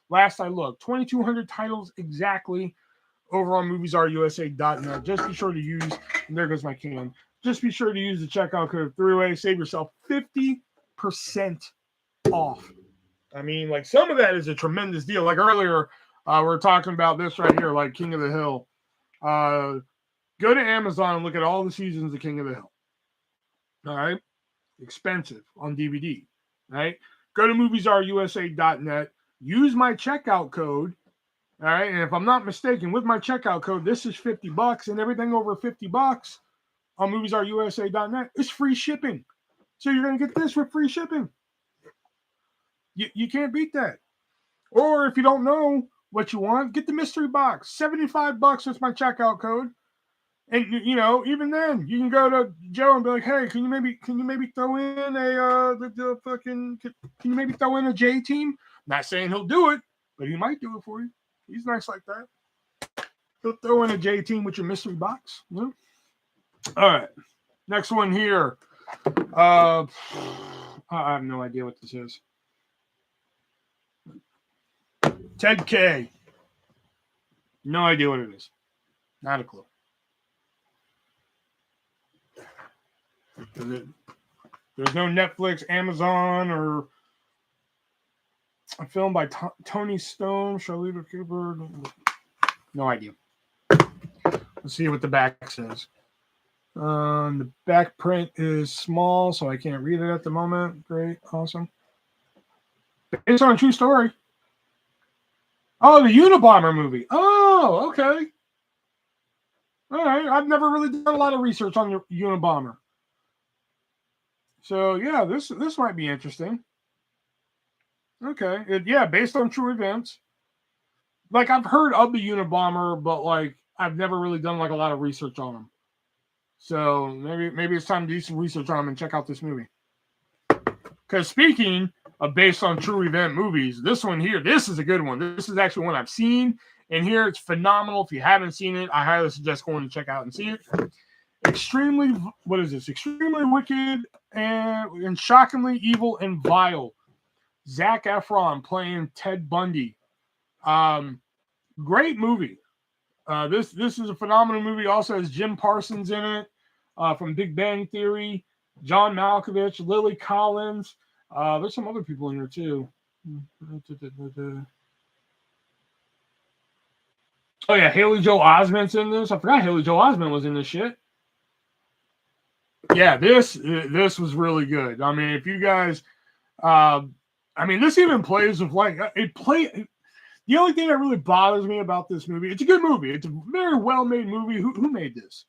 Last I looked, 2,200 titles exactly over on MoviesRUSA.net. Just be sure to use, and there goes my can. Just be sure to use the checkout code 3-way. Save yourself 50% off. I mean, like, some of that is a tremendous deal. Like earlier, we were talking about this right here, like King of the Hill. Go to Amazon and look at all the seasons of King of the Hill. All right? Expensive on DVD. All right? Go to MoviesRUSA.net. Use my checkout code. All right, and if I'm not mistaken, with my checkout code, this is $50, and everything over $50 on MoviesRUSA.net is free shipping. So you're going to get this with free shipping. You can't beat that. Or if you don't know what you want, get the mystery box. $75 is my checkout code. And you know, even then, you can go to Joe and be like, "Hey, can you maybe throw in can you maybe throw in a J team?" Not saying he'll do it, but he might do it for you. He's nice like that. He'll throw in a J team with your mystery box. Yeah. All right. Next one here. I have no idea what this is. Ted K. No idea what it is. Not a clue. There's no Netflix, Amazon, or a film by Tony Stone, Charlotte Cooper. No idea. Let's see what the back says. The back print is small, so I can't read it at the moment. Great. Awesome. Based on a true story. Oh, the Unabomber movie. Oh, okay. All right. I've never really done a lot of research on the Unabomber. So, yeah, this might be interesting. Okay. Based on true events. Like, I've heard of the Unabomber, but, like, I've never really done, like, a lot of research on them. So, maybe it's time to do some research on them and check out this movie. Because speaking of based on true event movies, this one here, this is a good one. This is actually one I've seen. And here, it's phenomenal. If you haven't seen it, I highly suggest going to check out and see it. Extremely wicked and shockingly evil and vile. Zac Efron playing Ted Bundy. Great movie. This is a phenomenal movie. Also has Jim Parsons in it from Big Bang Theory. John Malkovich, Lily Collins. There's some other people in here too. Oh yeah, Haley Joel Osment's in this. I forgot Haley Joel Osment was in this shit. Yeah, this was really good. I mean, if you guys, I mean, this even plays with like it play. The only thing that really bothers me about this movie, it's a good movie. It's a very well made movie. Who made this?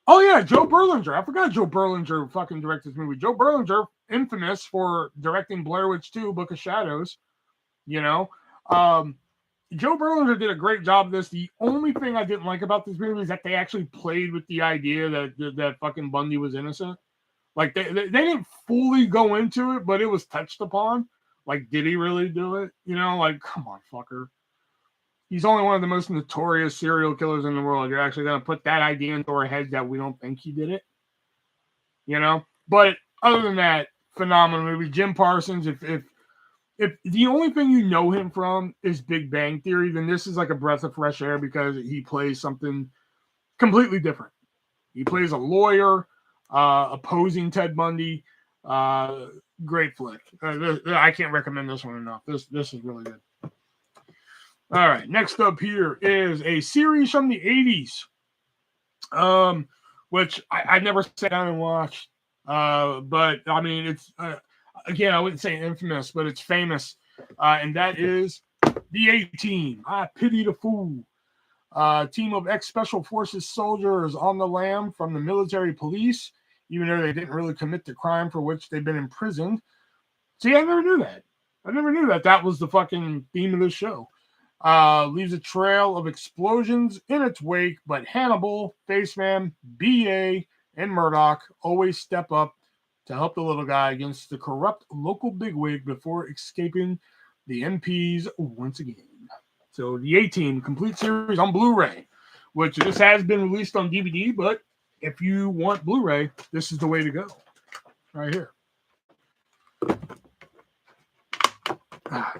Oh yeah, Joe Berlinger. I forgot Joe Berlinger fucking directed this movie. Joe Berlinger, infamous for directing Blair Witch 2, Book of Shadows. You know, um, Joe Berlinger did a great job of this. The only thing I didn't like about this movie is that they actually played with the idea that fucking Bundy was innocent. Like they didn't fully go into it, but it was touched upon. Like, did he really do it? You know, like, come on, fucker. He's only one of the most notorious serial killers in the world. You're actually going to put that idea into our head that we don't think he did it, you know? But other than that, phenomenal movie. Jim Parsons, if the only thing you know him from is Big Bang Theory, then this is like a breath of fresh air because he plays something completely different. He plays a lawyer opposing Ted Bundy. Great flick. I can't recommend this one enough. This is really good. All right, next up here is a series from the 80s, which I never sat down and watched. But, I mean, it's, again, I wouldn't say infamous, but it's famous. And that is the A-Team. I Pity the Fool. Team of ex-Special Forces soldiers on the lam from the military police, even though they didn't really commit the crime for which they've been imprisoned. See, I never knew that. I never knew that that was the fucking theme of this show. Leaves a trail of explosions in its wake, but Hannibal, Faceman, B.A., and Murdoch always step up to help the little guy against the corrupt local bigwig before escaping the MPs once again. So the A-Team complete series on Blu-ray, which this has been released on DVD, but if you want Blu-ray, this is the way to go. Right here.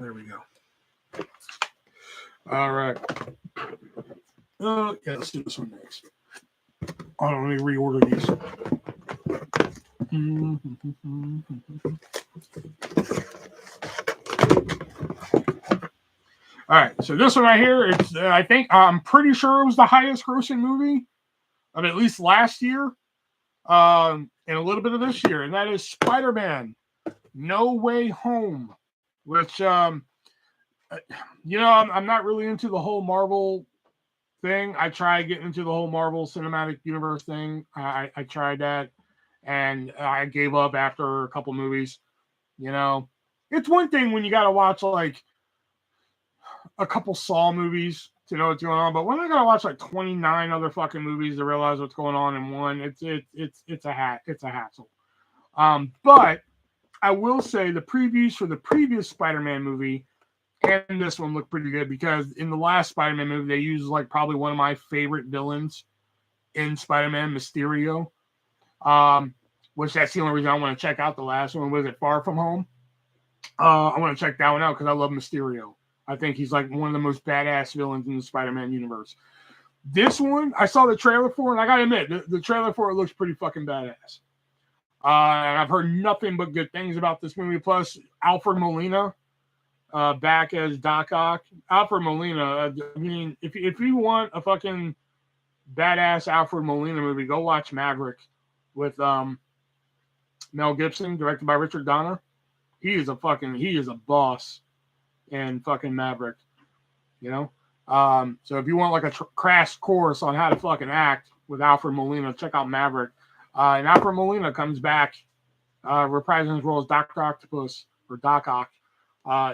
There we go. All right. Yeah, let's do this one next. I don't need to reorder these. All right, so this one right here, it's I'm pretty sure it was the highest grossing movie of at least last year, and a little bit of this year, and that is Spider-Man: No Way Home, which I'm not really into the whole Marvel thing. I tried getting into the whole Marvel Cinematic Universe thing. I tried that, and I gave up after a couple movies. You know, it's one thing when you got to watch like a couple Saw movies to know what's going on, but when I got to watch like 29 other fucking movies to realize what's going on in one, it's a hassle. But I will say the previews for the previous Spider-Man movie and this one look pretty good because in the last Spider-Man movie, they used like probably one of my favorite villains in Spider-Man, Mysterio. Which that's the only reason I want to check out the last one. Was it Far From Home? I want to check that one out because I love Mysterio. I think he's like one of the most badass villains in the Spider-Man universe. This one, I saw the trailer for, and I gotta admit, the trailer for it looks pretty fucking badass. And I've heard nothing but good things about this movie. Plus, Alfred Molina back as Doc Ock. Alfred Molina. I mean, if you want a fucking badass Alfred Molina movie, go watch Maverick with Mel Gibson, directed by Richard Donner. He is a boss in fucking Maverick, you know? So if you want like a crash course on how to fucking act with Alfred Molina, check out Maverick. And Alfred Molina comes back, reprising his role as Dr. Octopus, or Doc Ock,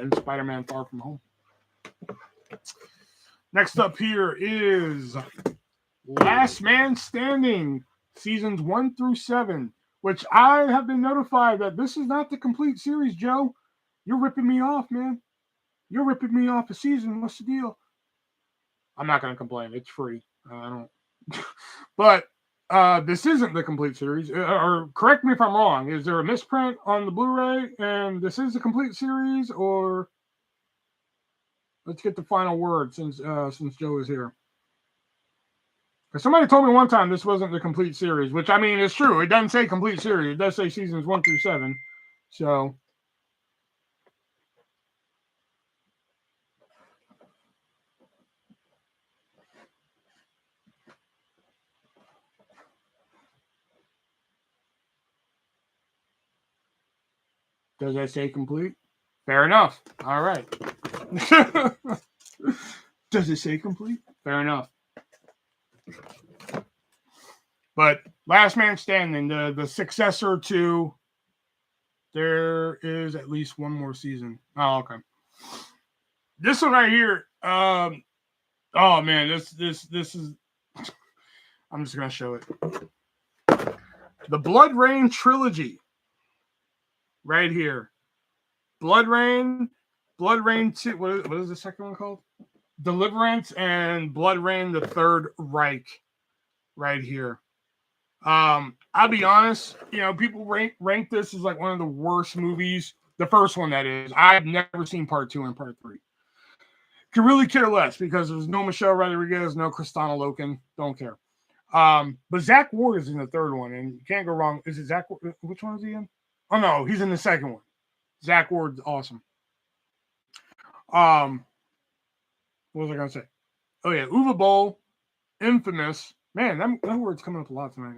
in Spider-Man Far From Home. Next up here is Last Man Standing, seasons 1 through 7, which I have been notified that this is not the complete series, Joe. You're ripping me off, man. You're ripping me off a season. What's the deal? I'm not going to complain. It's free. I don't. But this isn't the complete series. Or correct me if I'm wrong. Is there a misprint on the Blu-ray and this is the complete series? Or let's get the final word since Joe is here. Because somebody told me one time this wasn't the complete series, which I mean is true. It doesn't say complete series. It does say seasons 1 through 7. So. Does that say complete? Fair enough. All right. Does it say complete? Fair enough. But Last Man Standing, the successor to, there is at least one more season. Oh, okay. This one right here. Oh man, this is. I'm just gonna show it. The Blood Rain trilogy. Right here. Blood Rain 2. What is the second one called? Deliverance and Blood Rain: The Third Reich. Right here. I'll be honest, people rank this as like one of the worst movies. The first one, that is. I've never seen part 2 and part 3. Could really care less because there's no Michelle Rodriguez, no Kristana Loken. Don't care. But Zach Ward is in the third one, and you can't go wrong. Is it Zach? Which one is he in? Oh no, he's in the second one. Zach Ward's awesome. What was I gonna say? Oh yeah, Uwe Boll, infamous. Man, that word's coming up a lot tonight.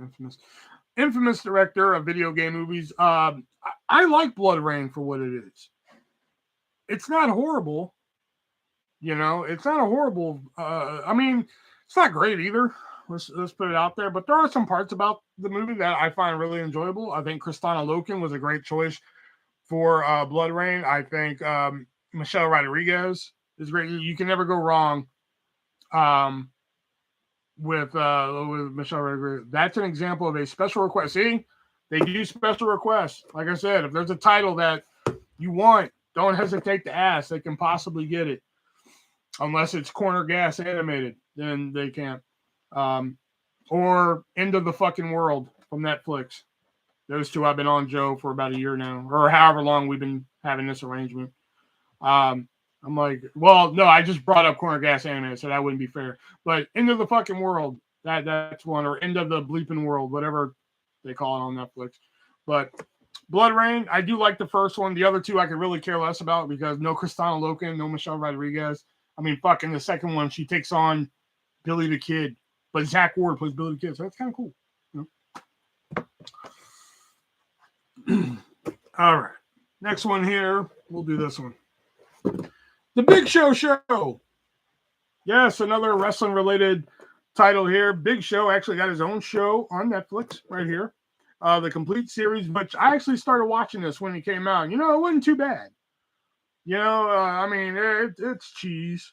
Infamous director of video game movies. I like Blood Rain for what it is. It's not horrible. It's not a horrible. I mean, it's not great either. Let's put it out there. But there are some parts about the movie that I find really enjoyable. I think Kristana Loken was a great choice for Blood Rain. I think Michelle Rodriguez is great. You can never go wrong with Michelle Rodriguez. That's an example of a special request. See, they do special requests. Like I said, if there's a title that you want, don't hesitate to ask. They can possibly get it. Unless it's Corner Gas animated, then they can't. Or End of the Fucking World from Netflix. Those two I've been on, Joe, for about a year now, or however long we've been having this arrangement. I'm like, well, no, I just brought up Corner Gas animated, so that wouldn't be fair. But End of the Fucking World, that's one, or End of the Bleeping World, whatever they call it on Netflix. But Blood Rain, I do like the first one. The other two I could really care less about because no Kristana Loken, no Michelle Rodriguez. I mean, fucking the second one, she takes on Billy the Kid, but Zach Ward plays Billy the Kid, so that's kind of cool. All right. Next one here. We'll do this one. The Big Show. Yes, another wrestling-related title here. Big Show actually got his own show on Netflix right here. The complete series, but I actually started watching this when it came out. It wasn't too bad. I mean, it's cheese,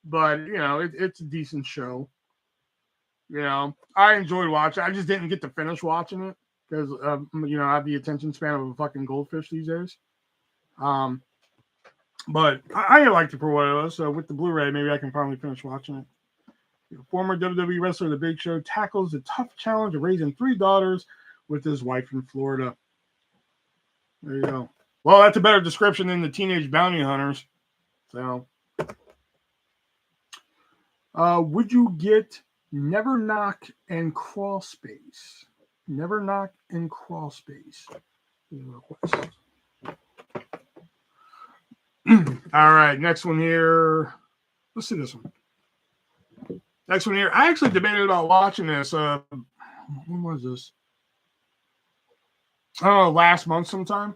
but, it's a decent show. I enjoyed watching. I just didn't get to finish watching it because, I have the attention span of a fucking goldfish these days. But I liked it for what it was. So with the Blu-ray, maybe I can finally finish watching it. Former WWE wrestler The Big Show tackles the tough challenge of raising 3 daughters with his wife in Florida. There you go. Well, that's a better description than the Teenage Bounty Hunters. So, would you get Never Knock and Crawl Space? Never Knock and Crawl Space. All right, next one here. Let's see this one. Next one here. I actually debated about watching this. When was this? Oh, last month sometime.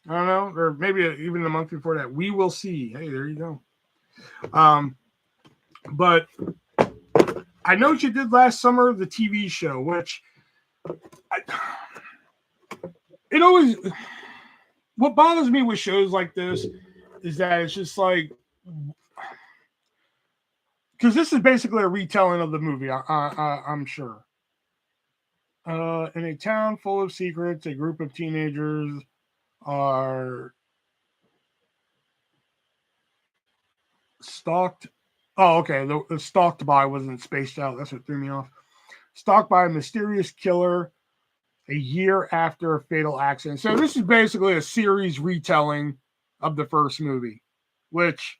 I don't know, or maybe even the month before that. We will see. Hey, there you go. But I know what you did last summer, the TV show, which it always. What bothers me with shows like this is that it's just like, because this is basically a retelling of the movie. I'm sure. In a town full of secrets, a group of teenagers are stalked. Oh, okay. The stalked by wasn't spaced out. That's what threw me off. Stalked by a mysterious killer a year after a fatal accident. So this is basically a series retelling of the first movie, which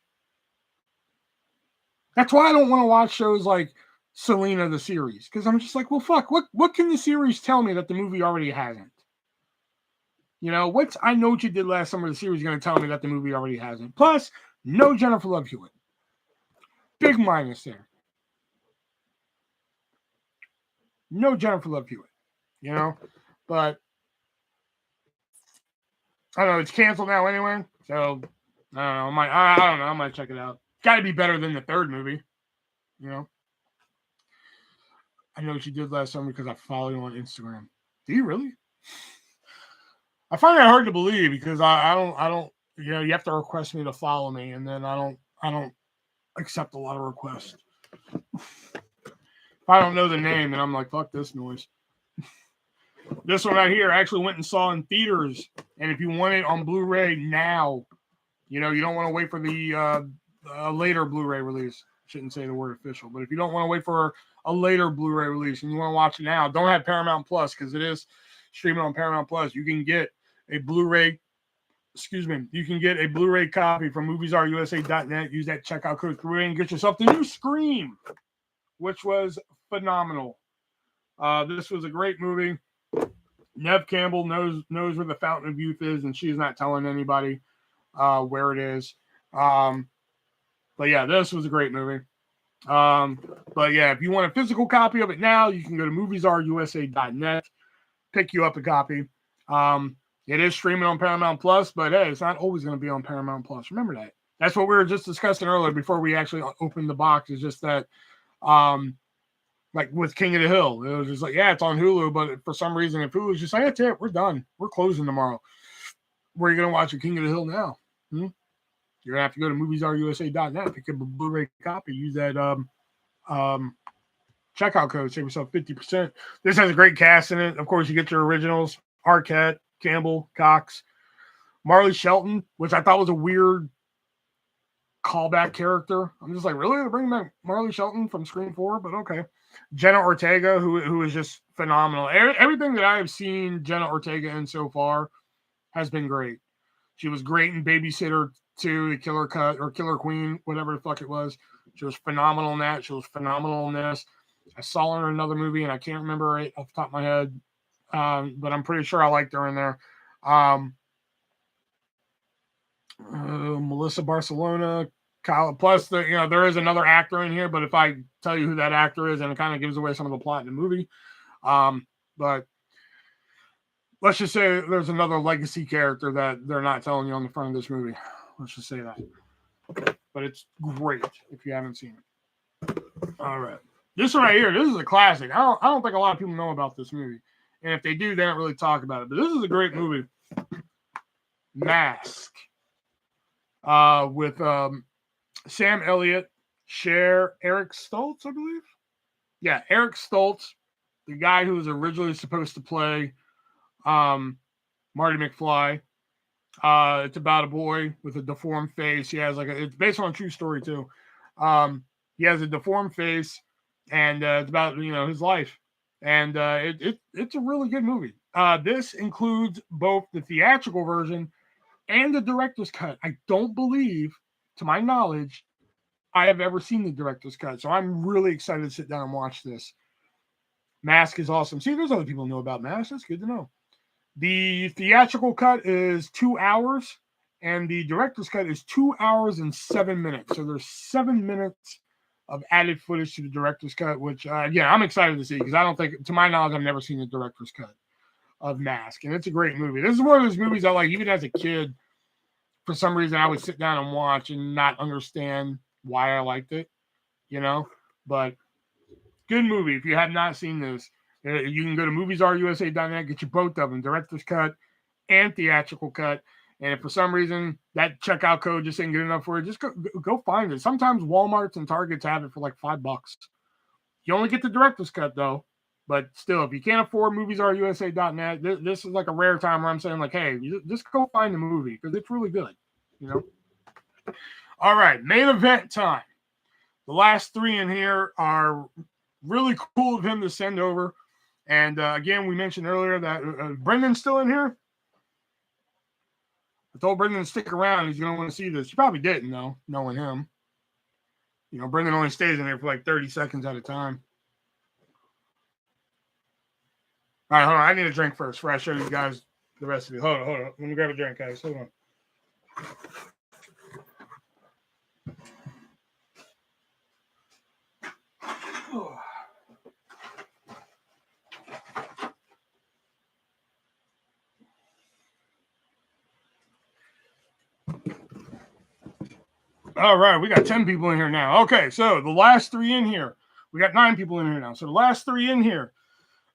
that's why I don't want to watch shows like Selena the series, because I'm just like, well, fuck, what can the series tell me that the movie already hasn't? I know what you did last summer. The series is going to tell me that the movie already hasn't. Plus, no Jennifer Love Hewitt. Big minus there. No Jennifer Love Hewitt. But I don't know. It's canceled now anyway. So I don't know. I don't know. I might check it out. Got to be better than the third movie. You know. I know what you did last summer because I followed you on Instagram. Do you really? I find that hard to believe because I don't. You know, you have to request me to follow me, and then I don't accept a lot of requests. If I don't know the name, and I'm like, fuck this noise. This one right here, I actually went and saw in theaters, and if you want it on Blu-ray now, you know, you don't want to wait for the later Blu-ray release. I shouldn't say the word official, but if you don't want to wait for a later Blu-ray release and you want to watch it now, don't have Paramount Plus because it is streaming on Paramount Plus. You can get a Blu-ray. Excuse me. You can get a Blu-ray copy from MoviesRUSA.net. Use that checkout code 3 and get yourself the new Scream, which was phenomenal. This was a great movie. Nev Campbell knows where the Fountain of Youth is, and she's not telling anybody where it is. But yeah, this was a great movie. But yeah, if you want a physical copy of it now, you can go to MoviesRUSA.net, pick you up a copy. It is streaming on Paramount Plus, but hey, it's not always going to be on Paramount Plus. Remember that. That's what we were just discussing earlier before we actually opened the box. Is just that, like with King of the Hill, it was just like, yeah, it's on Hulu, but for some reason, if Hulu's just like, that's it, we're done, we're closing tomorrow. Where are you going to watch your King of the Hill now? You're going to have to go to MoviesRUSA.net, pick up a Blu-ray copy, use that checkout code, save yourself 50%. This has a great cast in it. Of course, you get your originals: Arquette, Campbell, Cox, Marley Shelton, which I thought was a weird callback character. I'm just like, really? They're bringing back Marley Shelton from Scream 4? But okay. Jenna Ortega, who is just phenomenal. Everything that I have seen Jenna Ortega in so far has been great. She was great in Babysitter 2, The Killer Cut, or Killer Queen, whatever the fuck it was. She was phenomenal in that. She was phenomenal in this. I saw her in another movie, and I can't remember it off the top of my head, but I'm pretty sure I liked her in there. Melissa Barcelona, Kyle. Plus, there is another actor in here, but if I tell you who that actor is, and it kind of gives away some of the plot in the movie. But let's just say there's another legacy character that they're not telling you on the front of this movie. Let's just say that. But it's great if you haven't seen it. All right. This one right here, this is a classic. I don't think a lot of people know about this movie. And if they do, they don't really talk about it. But this is a great movie. Mask. With Sam Elliott, Cher, Eric Stoltz, I believe. Yeah, Eric Stoltz, the guy who was originally supposed to play Marty McFly. It's about a boy with a deformed face. He has it's based on a true story too. He has a deformed face, and it's about his life. And it's a really good movie. This includes both the theatrical version and the director's cut. I don't believe, to my knowledge, I have ever seen the director's cut. So I'm really excited to sit down and watch this. Mask is awesome. See, there's other people who know about Mask. That's good to know. The theatrical cut is 2 hours, and the director's cut is 2 hours and 7 minutes. So there's 7 minutes of added footage to the director's cut, which, I'm excited to see because I don't think, to my knowledge, I've never seen the director's cut of Mask, and it's a great movie. This is one of those movies that, like, even as a kid, for some reason, I would sit down and watch and not understand why I liked it, but good movie. If you have not seen this, you can go to MoviesRUSA.net, get you both of them, director's cut and theatrical cut. And if for some reason that checkout code just ain't good enough for you, just go find it. Sometimes Walmarts and Targets have it for like $5. You only get the director's cut though. But still, if you can't afford MoviesRUSA.net, this is like a rare time where I'm saying, like, hey, just go find the movie because it's really good, All right, main event time. The last three in here are really cool of him to send over. And again, we mentioned earlier that Brendan's still in here. I told Brendan to stick around. He's going to want to see this. He probably didn't, though, knowing him. Brendan only stays in there for like 30 seconds at a time. All right, hold on. I need a drink first before I show you guys the rest of it. Hold on. Let me grab a drink, guys. Hold on. All right, we got 10 people in here now. Okay, so the last 3 in here. We got 9 people in here now. So the last 3 in here.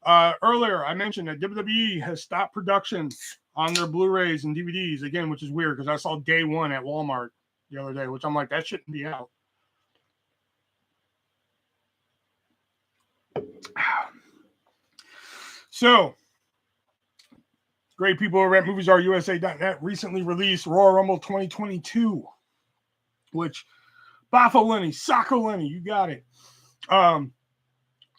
Earlier, I mentioned that WWE has stopped production on their Blu-rays and DVDs again, which is weird because I saw day 1 at Walmart the other day, which I'm like, that shouldn't be out. So, great people over at MoviesRUSA.net recently released Royal Rumble 2022, which Bafo Lenny, Socko Lenny, you got it.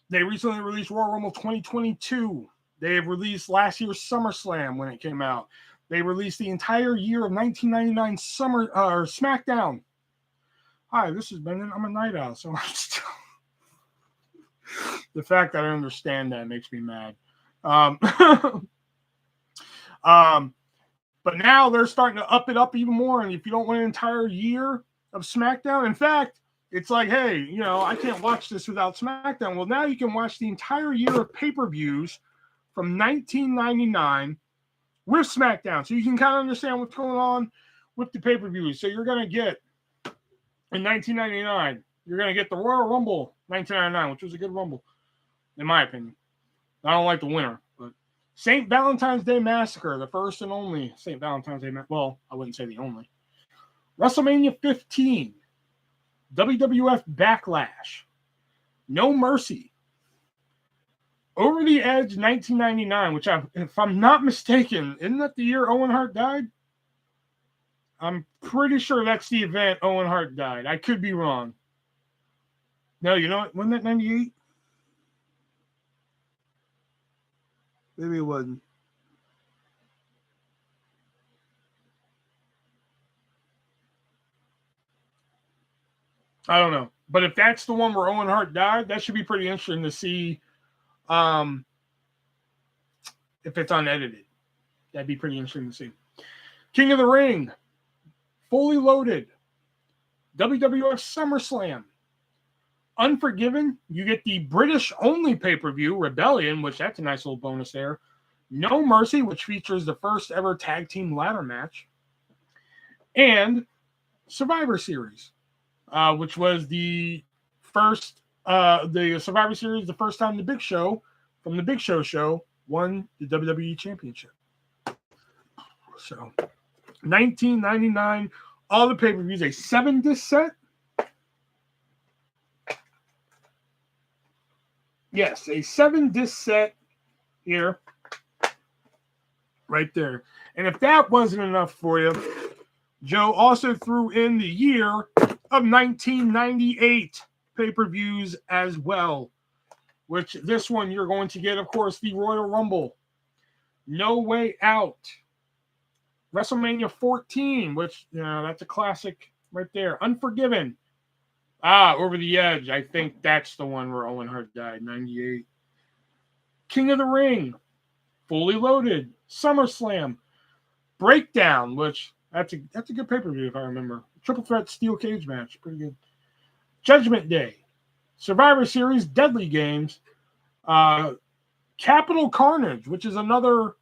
They recently released Royal Rumble 2022. They have released last year's SummerSlam when it came out. They released the entire year of 1999 SmackDown. Hi, this is Brendan. I'm a night owl, so I'm still... The fact that I understand that makes me mad. But now they're starting to up it up even more. And if you don't want an entire year of SmackDown, in fact, it's like, hey, you know, I can't watch this without SmackDown. Well, now you can watch the entire year of pay-per-views from 1999 with SmackDown. So you can kind of understand what's going on with the pay-per-views. So you're going to get, in 1999, you're going to get the Royal Rumble 1999, which was a good Rumble, in my opinion. I don't like the winner, but St. Valentine's Day Massacre, the first and only St. Valentine's Day well, I wouldn't say the only. WrestleMania 15. WWF Backlash, No Mercy, Over the Edge 1999, which if I'm not mistaken, isn't that the year Owen Hart died? I'm pretty sure that's the event Owen Hart died. I could be wrong. No, you know what? Wasn't that 98? Maybe it wasn't. I don't know. But if that's the one where Owen Hart died, that should be pretty interesting to see if it's unedited. That'd be pretty interesting to see. King of the Ring, Fully Loaded, WWF SummerSlam, Unforgiven. You get the British-only pay-per-view, Rebellion, which that's a nice little bonus there. No Mercy, which features the first ever tag team ladder match. And Survivor Series, which was the first, the Survivor Series, the first time the Big Show, from the Big Show won the WWE Championship. So, 1999, all the pay-per-views, a 7-disc set. Yes, a 7-disc set here. Right there. And if that wasn't enough for you, Joe also threw in the year of 1998 pay-per-views as well, which this one you're going to get, of course, the Royal Rumble, No Way Out, WrestleMania 14, which, you know, that's a classic right there, Unforgiven, Over the Edge. I think that's the one where Owen Hart died, 98. King of the Ring, Fully Loaded, SummerSlam, Breakdown, which that's a good pay-per-view if I remember. Triple threat steel cage match, pretty good. Judgment Day, Survivor Series, Deadly Games, Capital Carnage, which is another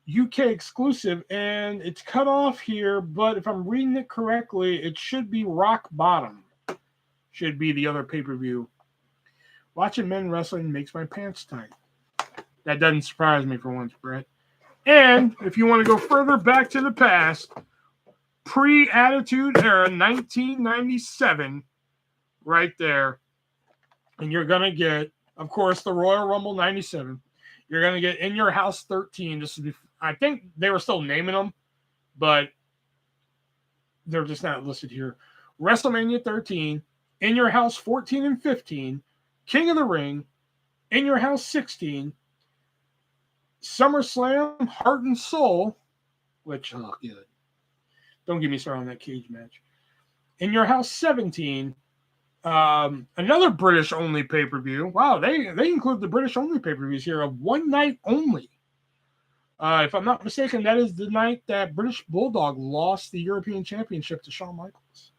UK exclusive, and it's cut off here, but if I'm reading it correctly, it should be Rock Bottom. Should be the other pay-per-view. Watching men wrestling makes my pants tight. That doesn't surprise me for once, Brett. And if you want to go further back to the past, pre-Attitude Era, 1997, right there. And you're going to get, of course, the Royal Rumble 97. You're going to get In Your House 13. This is, I think they were still naming them, but they're just not listed here. WrestleMania 13, In Your House 14 and 15, King of the Ring, In Your House 16, SummerSlam, Heart and Soul, which, oh, good. Don't get me started on that cage match. In Your House 17, another British-only pay-per-view. Wow, they include the British-only pay-per-views here of one night only. If I'm not mistaken, that is the night that British Bulldog lost the European Championship to Shawn Michaels.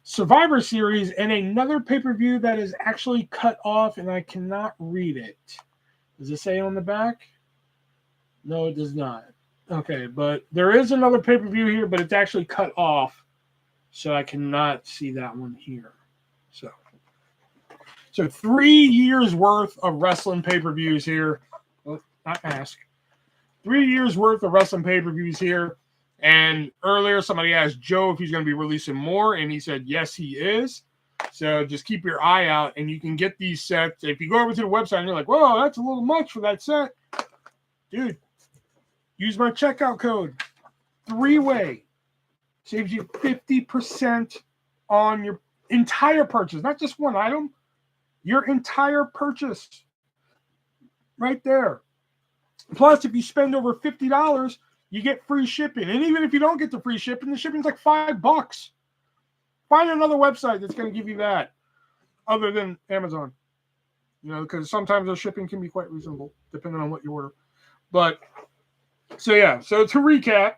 Survivor Series, and another pay-per-view that is actually cut off, and I cannot read it. Does it say on the back? No, it does not. Okay, but there is another pay-per-view here, but it's actually cut off. So I cannot see that one here. So 3 years worth of wrestling pay-per-views here. Well, not ask. 3 years worth of wrestling pay-per-views here. And earlier somebody asked Joe if he's going to be releasing more, and he said yes, he is. So just keep your eye out, and you can get these sets. If you go over to the website and you're like, whoa, that's a little much for that set. Dude, use my checkout code. 3-way. Saves you 50% on your entire purchase. Not just one item. Your entire purchase. Right there. Plus, if you spend over $50, you get free shipping. And even if you don't get the free shipping, the shipping's like $5. Find another website that's going to give you that other than Amazon. Because sometimes the shipping can be quite reasonable depending on what you order. But, so yeah. So to recap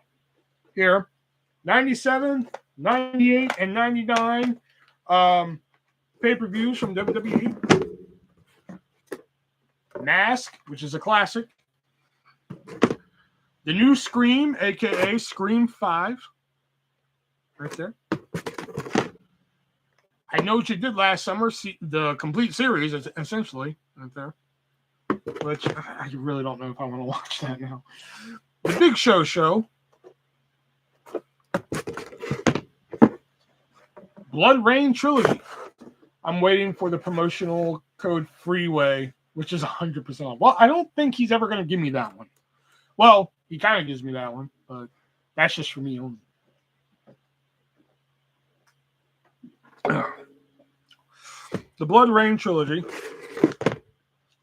here, 97, 98, and 99 pay-per-views from WWE. Mask, which is a classic. The new Scream, a.k.a. Scream 5. Right there. I Know What You Did Last Summer, the complete series, essentially. Right there. Which I really don't know if I want to watch that now. The Big Show. Blood Rain Trilogy. I'm waiting for the promotional code Freeway, which is 100% off. Well, I don't think he's ever going to give me that one. Well, he kind of gives me that one, but that's just for me only. The Blood Rain Trilogy.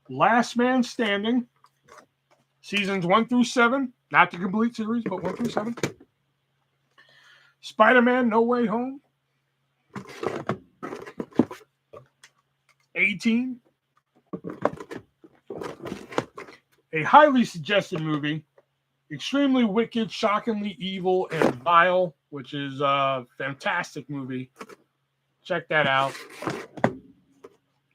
Last Man Standing. Seasons 1 through 7. Not the complete series, but 1 through 7. Spider-Man No Way Home. 18. A highly suggested movie. Extremely wicked, shockingly evil, and vile, which is a fantastic movie. Check that out.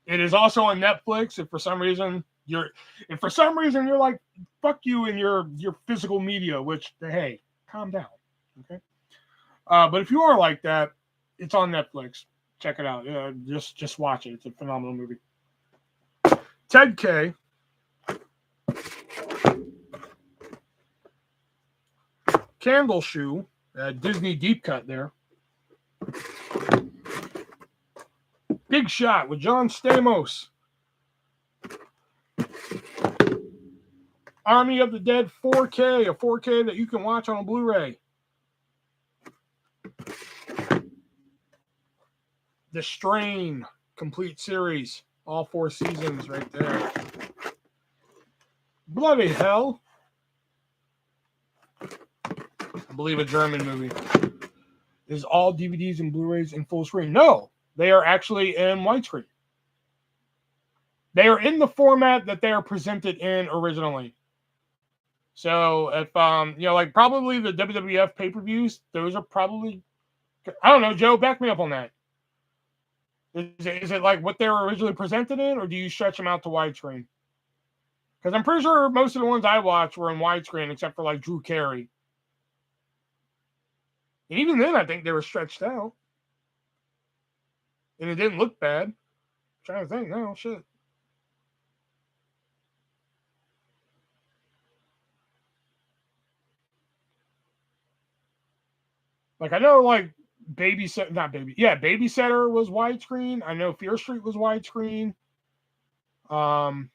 It is also on Netflix. If for some reason you're like, fuck you and your physical media, which, hey, calm down. Okay. But if you are like that, it's on Netflix. Check it out. Just watch it. It's a phenomenal movie. Ted K. Candle Shoe. Disney deep cut there. Big Shot with John Stamos. Army of the Dead 4K, a 4K that you can watch on a Blu-ray. The Strain complete series, all 4 seasons right there. Bloody Hell. I believe a German movie. Is all DVDs and Blu-rays in full screen? No, they are actually in widescreen. They are in the format that they are presented in originally. So if like probably the WWF pay-per-views, those are probably, I don't know, Joe, back me up on that. Is it like what they were originally presented in, or do you stretch them out to widescreen? Because I'm pretty sure most of the ones I watched were in widescreen, except for like Drew Carey. And even then, I think they were stretched out. And it didn't look bad. I'm trying to think now, shit. Like, I know, like, Babysitter was widescreen. I know Fear Street was widescreen. However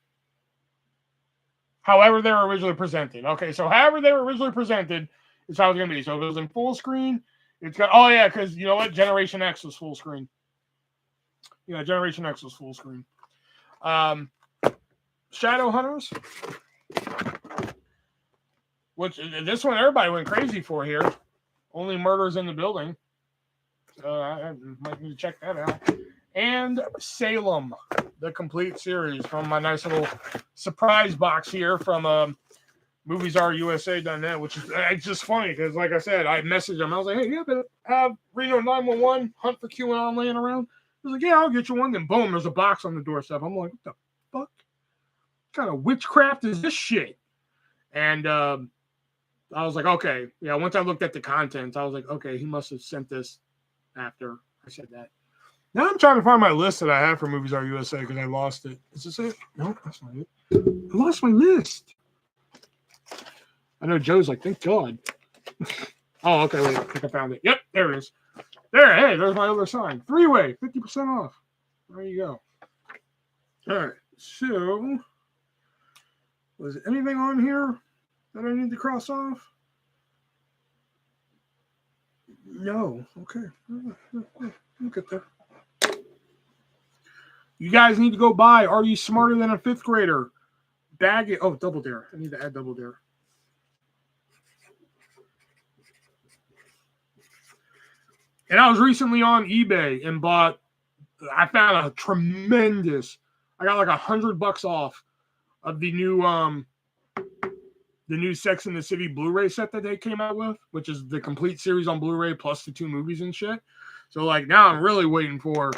they were originally presented. Okay, so however they were originally presented is how it's going to be. So if it was in full screen, it's got, oh yeah, because you know what? Generation X was full screen. Yeah, Generation X was full screen. Shadowhunters. Which, this one everybody went crazy for here. Only Murders in the Building. So I might need to check that out. And Salem, the complete series from my nice little surprise box here from MoviesRUSA.net, which is it's just funny because, like I said, I messaged him. I was like, hey, you happen to have Reno 911 Hunt for QAnon laying around? He was like, yeah, I'll get you one. Then boom, there's a box on the doorstep. I'm like, what the fuck? What kind of witchcraft is this shit? And I was like, okay. Yeah, once I looked at the contents, I was like, okay, he must have sent this after I said that. Now I'm trying to find my list that I have for Movies Are USA because I lost it. Is this it? No, that's not it. I lost my list. I know Joe's like, thank God. Oh, okay, wait, I think I found it. Yep, there it is. There, hey, there's my other sign. 3-way, 50% off. There you go. All right, so was there anything on here that I need to cross off? No. Okay. Look at that. You guys need to go buy Are You Smarter Than a Fifth Grader? Bag it. Oh, Double Dare. I need to add Double Dare. And I was recently on eBay and bought, I found a tremendous, I got like $100 off of the new Sex and the City Blu-ray set that they came out with, which is the complete series on Blu-ray plus the 2 movies and shit. So like now I'm really waiting for,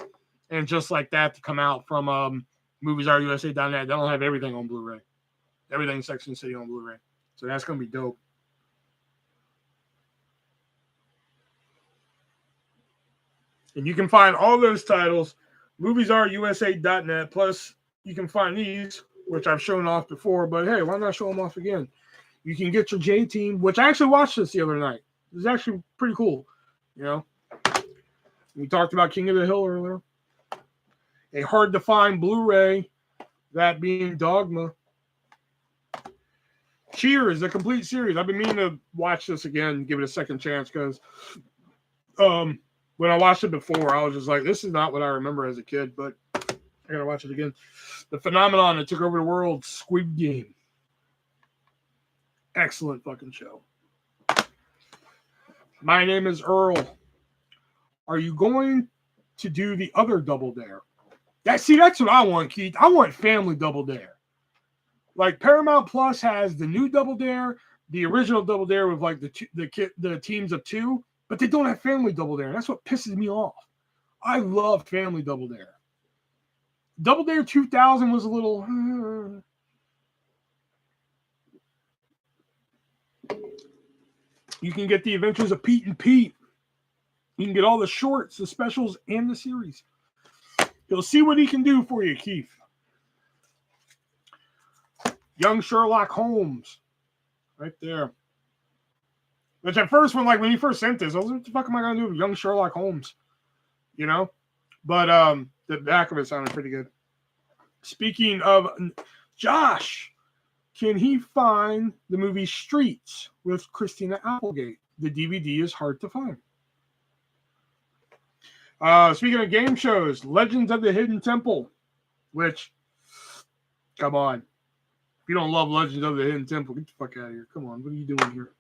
and just like that to come out from MoviesRUSA.net. They don't have everything on Blu-ray. Everything Sex and the City on Blu-ray. So that's going to be dope. And you can find all those titles, MoviesRUSA.net. Plus, you can find these, which I've shown off before. But hey, why not show them off again? You can get your J-Team, which I actually watched this the other night. It was actually pretty cool. You know, we talked about King of the Hill earlier. A hard-to-find Blu-ray, that being Dogma. Cheers, the complete series. I've been meaning to watch this again, give it a second chance, because when I watched it before, I was just like, this is not what I remember as a kid, but I gotta watch it again. The phenomenon that took over the world, Squid Game. Excellent fucking show. My name is Earl. Are you going to do the other Double Dare? That's what I want, Keith. I want Family Double Dare. Like Paramount Plus has the new Double Dare, the original Double Dare with like the teams of 2, but they don't have Family Double Dare. That's what pisses me off. I love Family Double Dare. Double Dare 2000 was a little. You can get the Adventures of Pete and Pete. You can get all the shorts, the specials, and the series. You'll see what he can do for you, Keith. Young Sherlock Holmes. Right there. Which at first, when he first sent this, I was like, what the fuck am I going to do with Young Sherlock Holmes? You know? But the back of it sounded pretty good. Speaking of Josh, can he find the movie Streets with Christina Applegate? The DVD is hard to find. Speaking of game shows, Legends of the Hidden Temple, which, come on. If you don't love Legends of the Hidden Temple, get the fuck out of here. Come on, what are you doing here?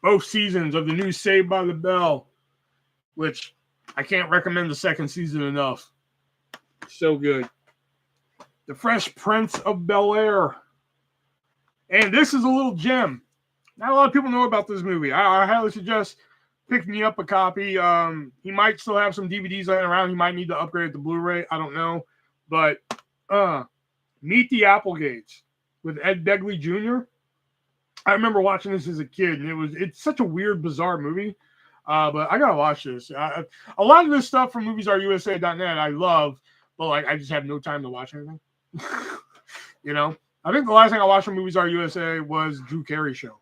Both seasons of the new Saved by the Bell, which I can't recommend the second season enough. So good. The Fresh Prince of Bel-Air. And this is a little gem. Not a lot of people know about this movie. I highly suggest picking up a copy. He might still have some DVDs laying around. He might need to upgrade the Blu-ray. I don't know. But Meet the Applegates with Ed Begley Jr. I remember watching this as a kid, and it's such a weird, bizarre movie. But I gotta watch this. A lot of this stuff from MoviesRUSA.net I love, but like I just have no time to watch anything. You know, I think the last thing I watched from MoviesRUSA was Drew Carey show.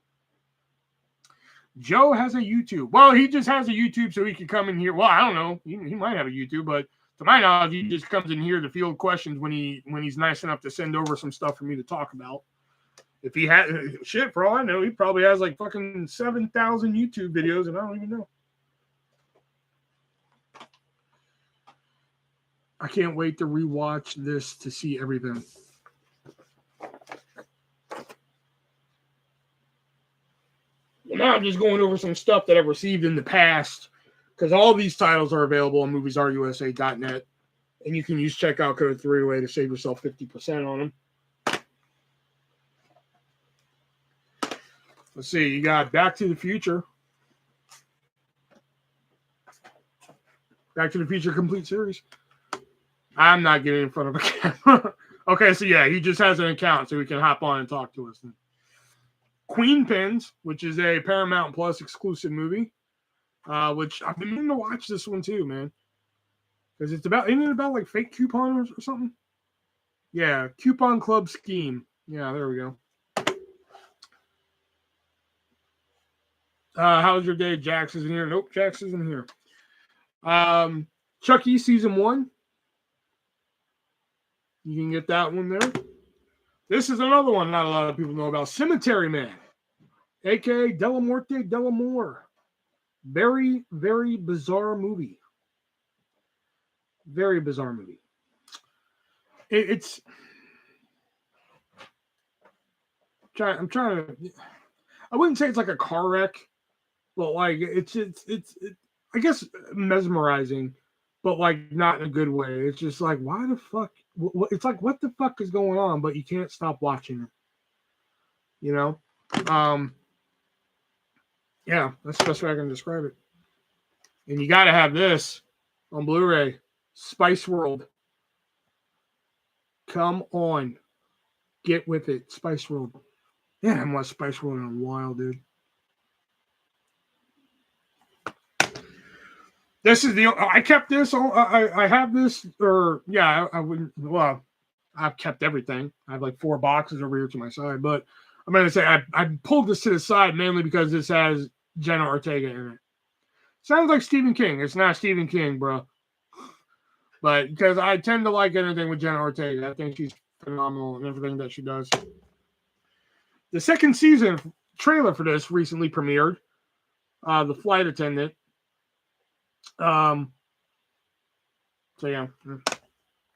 Joe has a YouTube. Well, he just has a YouTube so he can come in here. Well, I don't know. He might have a YouTube, but to my knowledge, he just comes in here to field questions when he's nice enough to send over some stuff for me to talk about. If he had shit, for all I know, he probably has like fucking 7,000 YouTube videos, and I don't even know. I can't wait to rewatch this to see everything. Well, now I'm just going over some stuff that I've received in the past, because all these titles are available on MoviesRUSA.net, and you can use checkout code 3-way to save yourself 50% on them. Let's see, you got Back to the Future. Back to the Future complete series. I'm not getting in front of a camera. Okay, so yeah, he just has an account so he can hop on and talk to us. Queen Pins, which is a Paramount Plus exclusive movie, which I've been meaning to watch this one too, man. Because isn't it about like fake coupons or something? Yeah, Coupon Club Scheme. Yeah, there we go. How's your day? Jax isn't here. Nope, Jax isn't here. Chucky Season 1. You can get that one there. This is another one not a lot of people know about. Cemetery Man, a.k.a. Della Morte Della More. Very, very bizarre movie. Very bizarre movie. I'm trying to. I wouldn't say it's like a car wreck, but like it's I guess mesmerizing, but like not in a good way. It's just like, why the fuck? It's like, what the fuck is going on? But you can't stop watching it. You know, yeah, that's the best way I can describe it. And you got to have this on Blu-ray. Spice World. Come on, get with it, Spice World. Yeah, I haven't watched Spice World in a while, dude. This is I kept this. I have this, or yeah, I wouldn't. Well, I've kept everything. I have like 4 boxes over here to my side, but I'm going to say I pulled this to the side mainly because this has Jenna Ortega in it. Sounds like Stephen King. It's not Stephen King, bro. But because I tend to like anything with Jenna Ortega. I think she's phenomenal in everything that she does. The second season trailer for this recently premiered. The Flight Attendant. So yeah.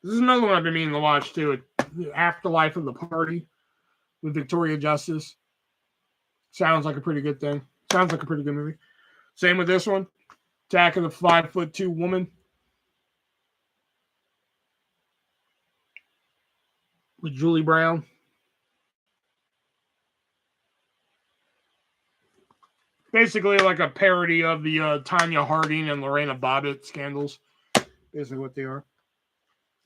This is another one I've been meaning to watch too. The Afterlife of the Party with Victoria Justice. Sounds like a pretty good thing. Sounds like a pretty good movie. Same with this one. Attack of the 5'2" Woman. With Julie Brown. Basically like a parody of the Tanya Harding and Lorena Bobbitt scandals. Basically what they are.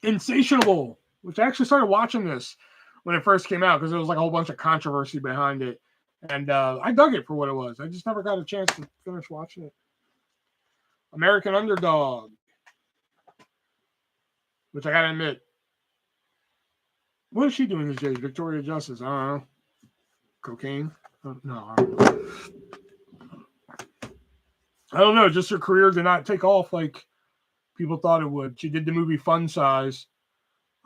Insatiable, which I actually started watching this when it first came out because there was like a whole bunch of controversy behind it. And I dug it for what it was. I just never got a chance to finish watching it. American Underdog, which I gotta admit, what is she doing these days? Victoria Justice, I don't know. Cocaine? No, I don't know. Just her career did not take off like people thought it would. She did the movie Fun Size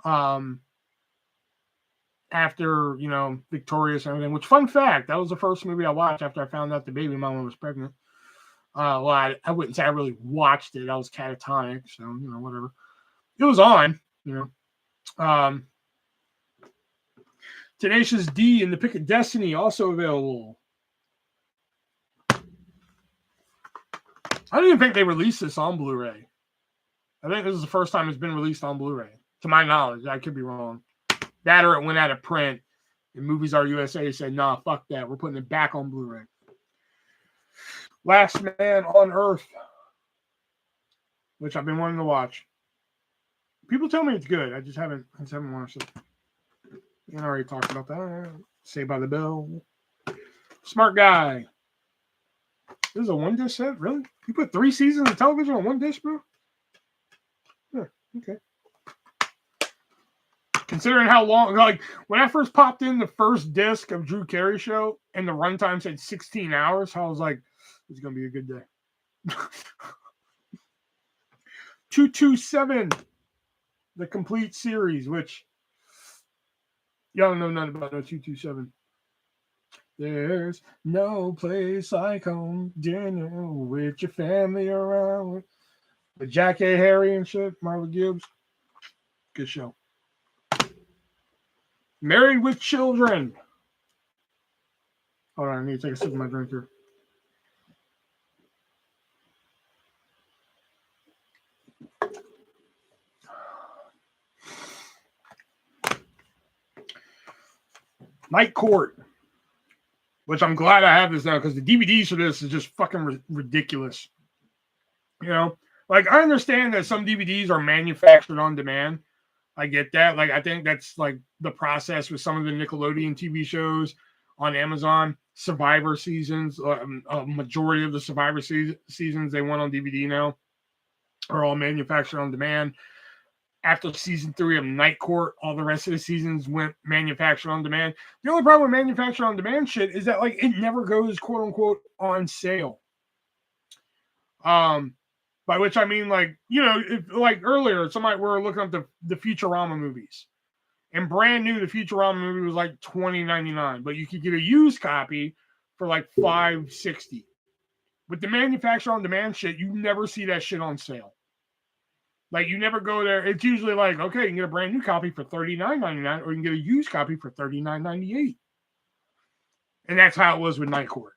after, Victorious and everything, which, fun fact, that was the first movie I watched after I found out the baby mama was pregnant. Well, I wouldn't say I really watched it. I was catatonic, so, whatever. It was on, Tenacious D and the Pick of Destiny, also available. I don't even think they released this on Blu-ray. I think this is the first time it's been released on Blu-ray. To my knowledge, I could be wrong. That or it went out of print, and Movies R USA said, nah, fuck that. We're putting it back on Blu-ray. Last Man on Earth, which I've been wanting to watch. People tell me it's good. I just haven't watched it. I already talked about that. Saved by the Bell. Smart Guy. This is a 1-disc set? Really? You put 3 seasons of television on 1 disc, bro? Yeah, okay. Considering how long, like, when I first popped in the first disc of Drew Carey Show and the runtime said 16 hours, I was like, it's going to be a good day. 227, the complete series, which y'all don't know nothing about no 227. There's no place like home dinner with your family around. With Jack A. Harry and shit, Marla Gibbs. Good show. Married with Children. Hold on, I need to take a sip of my drink here. Night Court. Which I'm glad I have this now because the DVDs for this is just fucking ridiculous. Like, I understand that some DVDs are manufactured on demand. I get that. Like, I think that's like the process with some of the Nickelodeon TV shows on Amazon. Survivor seasons. A majority of the Survivor seasons they went on DVD now are all manufactured on demand. After season 3 of Night Court, all the rest of the seasons went manufactured on demand. The only problem with manufactured on demand shit is that like it never goes quote unquote on sale. By which I mean, like, you know, if, like earlier, somebody were looking up the Futurama movies, and brand new, the Futurama movie was like $20.99, but you could get a used copy for like $5.60. With the manufacturer on demand shit, you never see that shit on sale. Like, you never go there. It's usually like, okay, you can get a brand new copy for $39.99, or you can get a used copy for $39.98. And that's how it was with Night Court.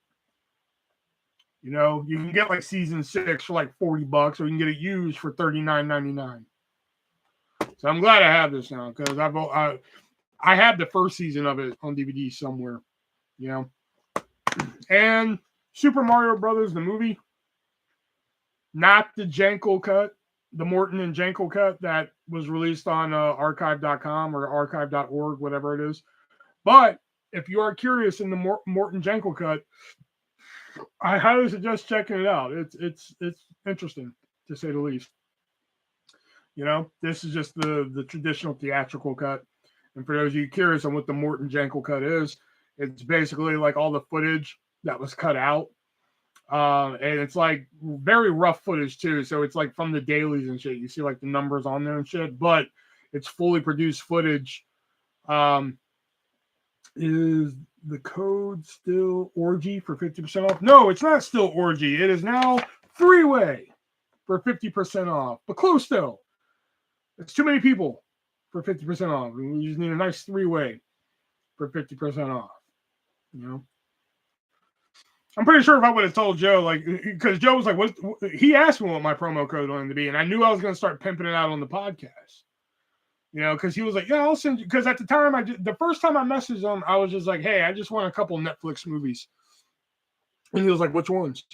You know, you can get like season 6 for like $40, or you can get it used for $39.99. So I'm glad I have this now, because I have the first season of it on DVD somewhere, you know. And Super Mario Brothers, the movie, not the Jankel cut, the Morton and Jankel cut that was released on archive.com or archive.org, whatever it is. But if you are curious in the Morton Jankel cut, I highly suggest checking it out. It's interesting, to say the least. You know, this is just the traditional theatrical cut. And for those of you curious on what the Morton Jankel cut is, it's basically like all the footage that was cut out. And it's like very rough footage too. So it's like from the dailies and shit. You see like the numbers on there and shit, but it's fully produced footage. Is the code still Orgy for 50% off? No, it's not still Orgy. It is now Three-Way for 50% off. But close still. It's too many people for 50% off. We just need a nice three-way for 50% off. You know? I'm pretty sure if I would have told Joe, like, because Joe was like, what? He asked me what my promo code wanted to be, and I knew I was going to start pimping it out on the podcast. You know, because he was like, yeah, I'll send you. Because at the time, the first time I messaged him, I was just like, hey, I just want a couple Netflix movies. And he was like, which ones?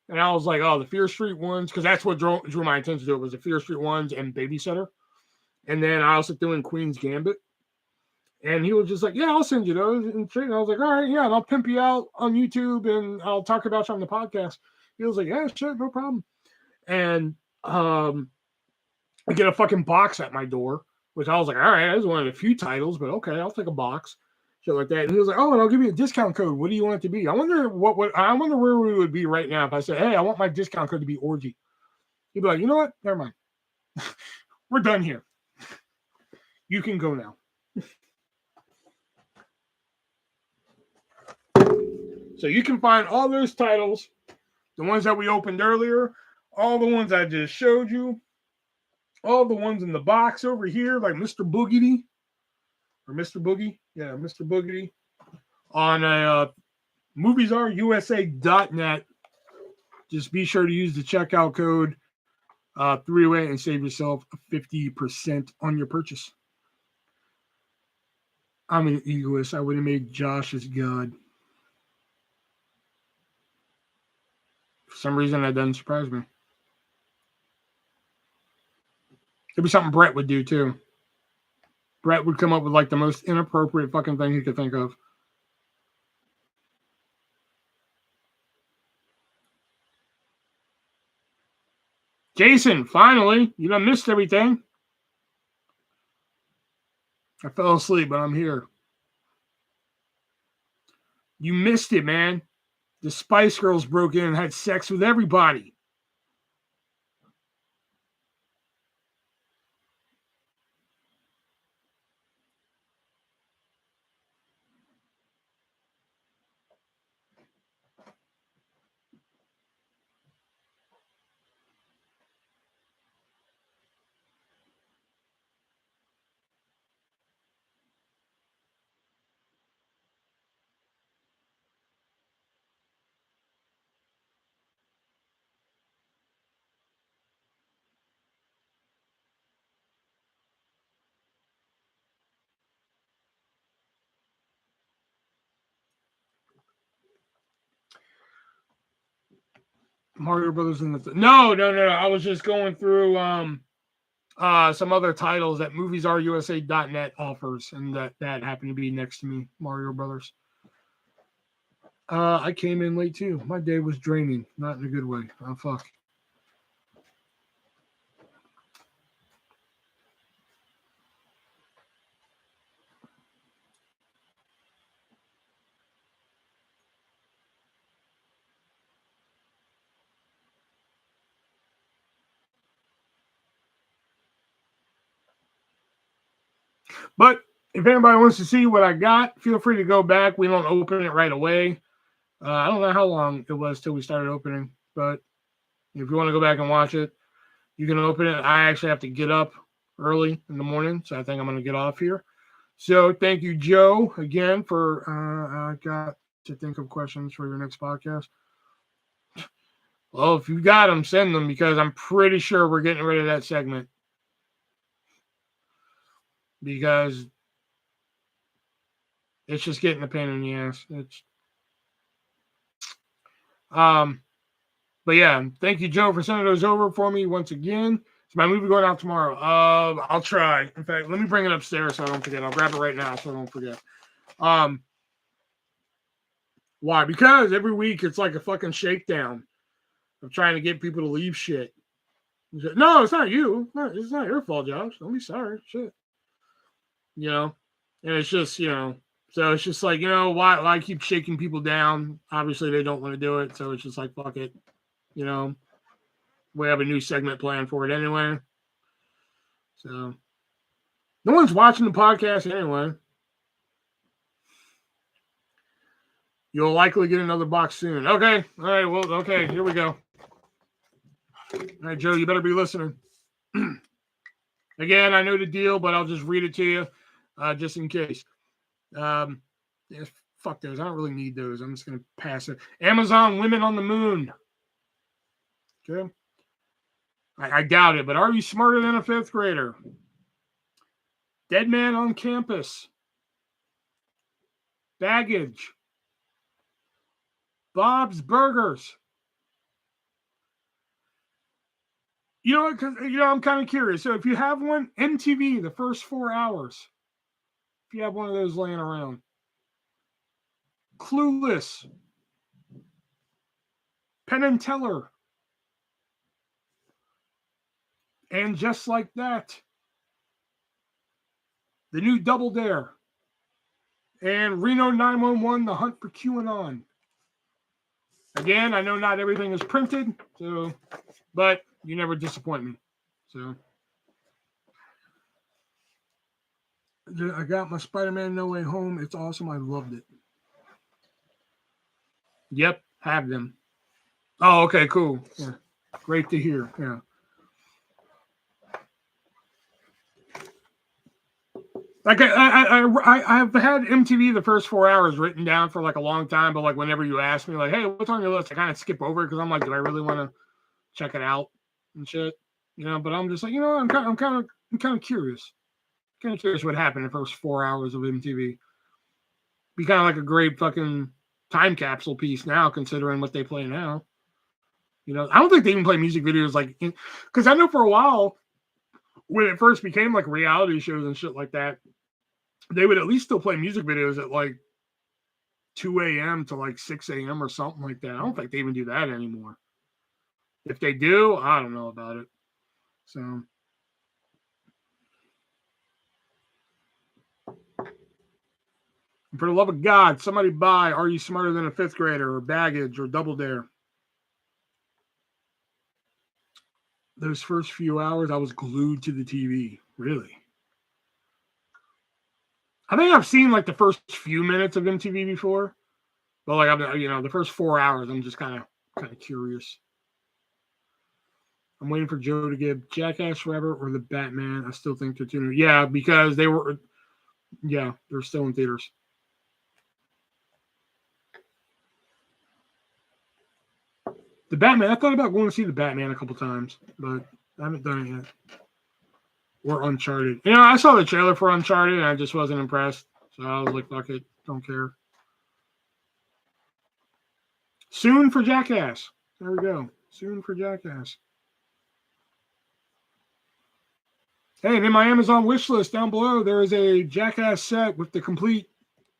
And I was like, oh, the Fear Street ones, because that's what drew my attention to it, was the Fear Street ones and Babysitter. And then I also threw in Queen's Gambit. And he was just like, yeah, I'll send you those. And I was like, all right, yeah, and I'll pimp you out on YouTube, and I'll talk about you on the podcast. He was like, yeah, sure, no problem. And I get a fucking box at my door, which I was like, all right, that was one of the few titles, but okay, I'll take a box. Shit like that. And he was like, oh, and I'll give you a discount code. What do you want it to be? I wonder where we would be right now if I said, hey, I want my discount code to be Orgy. He'd be like, you know what? Never mind. We're done here. You can go now. So you can find all those titles, the ones that we opened earlier, all the ones I just showed you, all the ones in the box over here, like Mr. Boogity, or Mr. Boogie. Yeah, Mr. Boogity. On MoviesRUSA.net. Just be sure to use the checkout code Three-Way and save yourself 50% on your purchase. I'm an egoist. I would have made Josh as God. For some reason, that doesn't surprise me. Could be something Brett would do, too. Brett would come up with, like, the most inappropriate fucking thing he could think of. Jason, finally. You done missed everything. I fell asleep, but I'm here. You missed it, man. The Spice Girls broke in and had sex with everybody. Mario Brothers in the no. I was just going through some other titles that MoviesRUSA.net offers, and that happened to be next to me, Mario Brothers. I came in late too. My day was draining, not in a good way. Oh, fuck. But if anybody wants to see what I got, feel free to go back. We don't open it right away. I don't know how long it was till we started opening, but if you want to go back and watch it, you can open it. I actually have to get up early in the morning, so I think I'm going to get off here. So thank you, Joe, again for I got to think of questions for your next podcast. Well, if you got them, send them, because I'm pretty sure we're getting rid of that segment. Because it's just getting a pain in the ass. But yeah, thank you, Joe, for sending those over for me once again. It's my movie going out tomorrow. I'll try. In fact, let me bring it upstairs so I don't forget. I'll grab it right now so I don't forget. Why? Because every week it's like a fucking shakedown of trying to get people to leave shit. No, it's not you. It's not your fault, Josh. Don't be sorry. Shit. You know? And it's just, so it's just like, why keep shaking people down? Obviously, they don't want to do it. So it's just like, fuck it. We have a new segment planned for it anyway. So no one's watching the podcast anyway. You'll likely get another box soon. Okay. All right. Well, okay. Here we go. All right, Joe, you better be listening. Again, I know the deal, but I'll just read it to you just in case. Fuck those. I don't really need those. I'm just going to pass it. Amazon Women on the Moon. Okay. I doubt it, but are you smarter than a fifth grader? Dead Man on Campus. Baggage. Bob's Burgers. You know what? Because I'm kind of curious. So if you have one, MTV, the first 4 hours. If you have one of those laying around. Clueless. Penn and Teller. And Just Like That. The new Double Dare. And Reno 911, The Hunt for QAnon. Again, I know not everything is printed, but you never disappoint me. So I got my Spider-Man No Way Home. It's awesome. I loved it. Yep, have them. Oh, okay, cool. Yeah. Great to hear. Yeah. Like I've had MTV the first 4 hours written down for like a long time, but like whenever you ask me, like, hey, what's on your list? I kind of skip over it because I'm like, do I really want to check it out and shit? But I'm just like, I'm kind of curious. Kind of curious what happened in the first 4 hours of MTV. Be kind of like a great fucking time capsule piece now, considering what they play now. I don't think they even play music videos because I know for a while when it first became like reality shows and shit like that, they would at least still play music videos at like 2 a.m. to like 6 a.m. or something like that. I don't think they even do that anymore. If they do, I don't know about it. So. For the love of God, somebody buy Are You Smarter Than a Fifth Grader or Baggage or Double Dare. Those first few hours, I was glued to the TV. Really? I think I've seen like the first few minutes of MTV before, but like the first 4 hours, I'm just kind of curious. I'm waiting for Joe to give Jackass Forever or the Batman. I still think they're too new. Yeah, because they're still in theaters. The Batman, I thought about going to see the Batman a couple times, but I haven't done it yet. Or Uncharted. I saw the trailer for Uncharted and I just wasn't impressed. So I was like, fuck it, don't care. Soon for Jackass. There we go. Soon for Jackass. Hey, and in my Amazon wish list down below, there is a Jackass set with the complete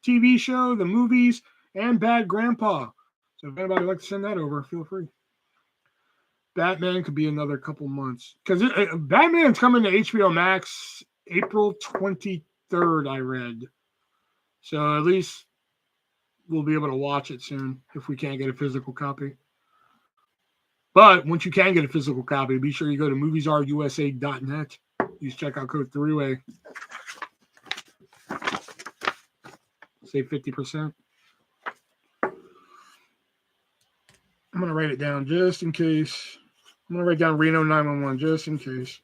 TV show, the movies, and Bad Grandpa. So if anybody would like to send that over, feel free. Batman could be another couple months. Because Batman's coming to HBO Max April 23rd, I read. So at least we'll be able to watch it soon if we can't get a physical copy. But once you can get a physical copy, be sure you go to MOVIESRUSA.net. Use checkout code 3-way. Save 50%. I'm going to write it down just in case. I'm going to write down Reno 911 just in case.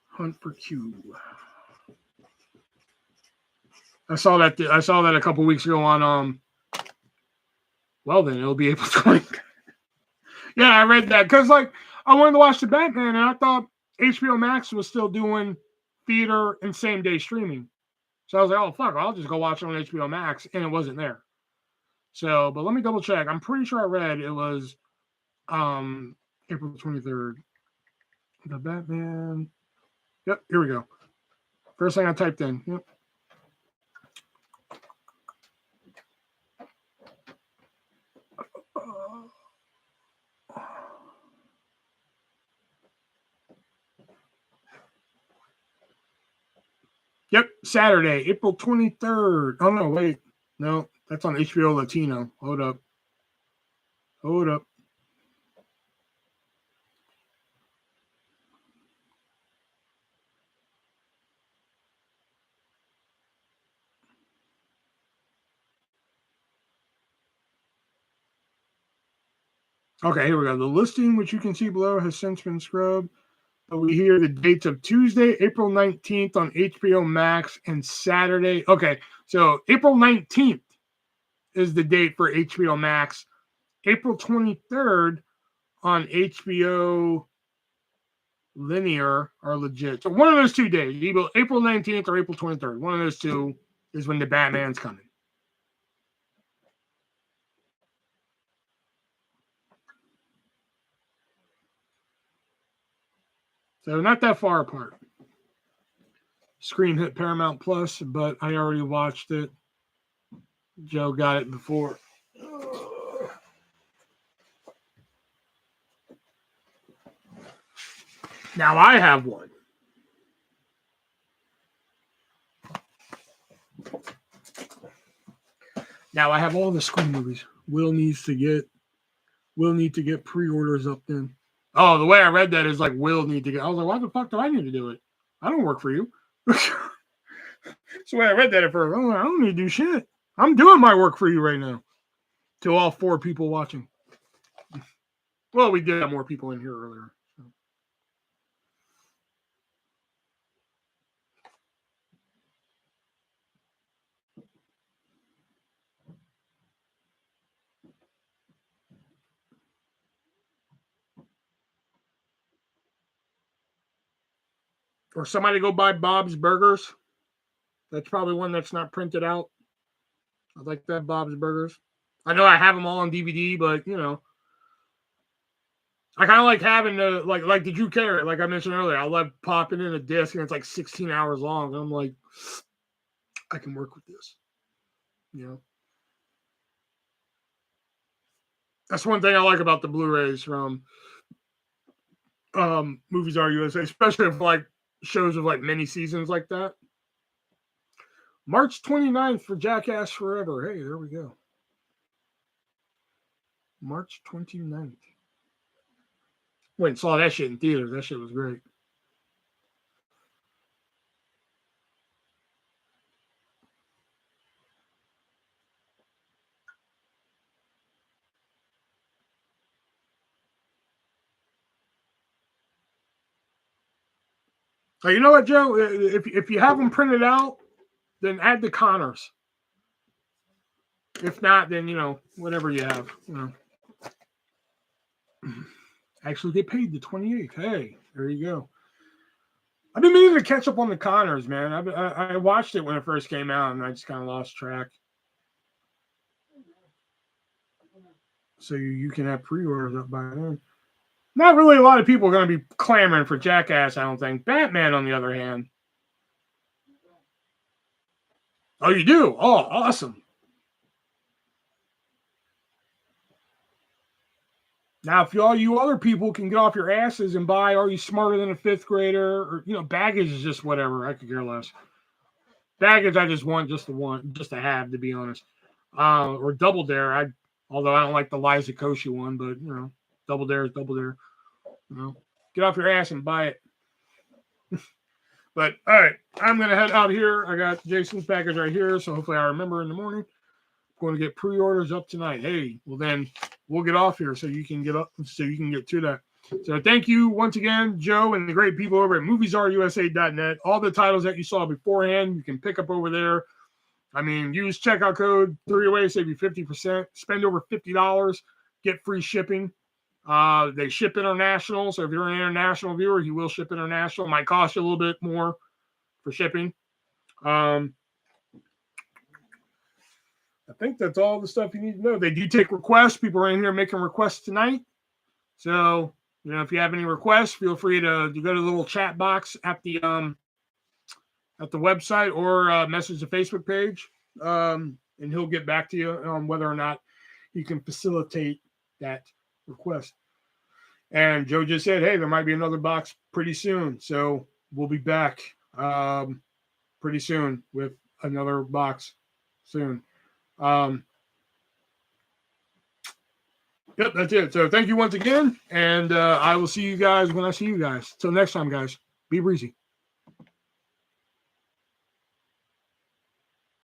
Hunt for Q. I saw that a couple weeks ago on well then it'll be April 20th. Yeah, I read that because like I wanted to watch the Batman and I thought HBO Max was still doing theater and same day streaming. So I was like, oh fuck, I'll just go watch it on HBO Max, and it wasn't there. So, but let me double check. I'm pretty sure I read it was April 23rd. The Batman. Yep, here we go. First thing I typed in. Yep. Yep, Saturday, April 23rd. Oh, no, wait. No, that's on HBO Latino. Hold up. Okay, here we go. The listing, which you can see below, has since been scrubbed. But we hear the dates of Tuesday, April 19th on HBO Max, and Saturday. Okay, so April 19th is the date for HBO Max. April 23rd on HBO Linear are legit. So one of those 2 days, either April 19th or April 23rd. One of those two is when the Batman's coming. So not that far apart. Scream hit Paramount Plus, but I already watched it. Joe got it before. Now I have one. Now I have all the Scream movies. Will need to get pre-orders up then. Oh, the way I read that is like will need to get. I was like, why the fuck do I need to do it? I don't work for you. That's the way I read that at first. I don't need to do shit. I'm doing my work for you right now. To all 4 people watching. Well, we did have more people in here earlier. So. Or somebody go buy Bob's Burgers. That's probably one that's not printed out. I'd like that Bob's Burgers. I know I have them all on DVD, but you know, I kind of like having the like the Drew Carrot, like I mentioned earlier. I love popping in a disc and it's like 16 hours long. And I'm like, I can work with this. You know, that's one thing I like about the Blu-rays from Movies Are USA, especially if like shows of like mini seasons like that. March 29th for Jackass Forever. Hey, there we go. March 29th. Went and saw that shit in theaters. That shit was great. You know what, Joe? If you have them printed out, then add the Connors. If not, then, you know, whatever you have. You know. Actually, they paid the 28th. Hey, there you go. I've been meaning to catch up on the Connors, man. I watched it when it first came out, and I just kind of lost track. So you can have pre-orders up by then. Not really a lot of people are going to be clamoring for Jackass, I don't think. Batman, on the other hand. Oh, you do? Oh, awesome. Now, if all you other people can get off your asses and buy Are You Smarter Than a Fifth Grader, or, you know, baggage is just whatever. I could care less. Baggage, I just want just to have, to be honest. Or Double Dare. Although I don't like the Liza Koshy one, but, you know, Double Dare is Double Dare. You know, get off your ass and buy it. But all right, I'm gonna head out here. I got Jason's package right here, so hopefully I remember in the morning. I'm going to get pre-orders up tonight. Hey, well then we'll get off here so you can get up, so you can get to that. So thank you once again, Joe, and the great people over at MoviesRUSA.net. All the titles that you saw beforehand, you can pick up over there. I mean, use checkout code 3away, save you 50%. Spend over $50, get free shipping. They ship international, so if you're an international viewer, he will ship international. Might cost you a little bit more for shipping. I think that's all the stuff you need to know. They do take requests. People are in here making requests tonight. So, you know, if you have any requests, feel free to go to the little chat box at the website, or message the Facebook page, and he'll get back to you on whether or not you can facilitate that request. And Joe just said, hey, there might be another box pretty soon. So we'll be back pretty soon with another box soon. Yep, that's it. So thank you once again. And I will see you guys when I see you guys. Till next time, guys. Be breezy.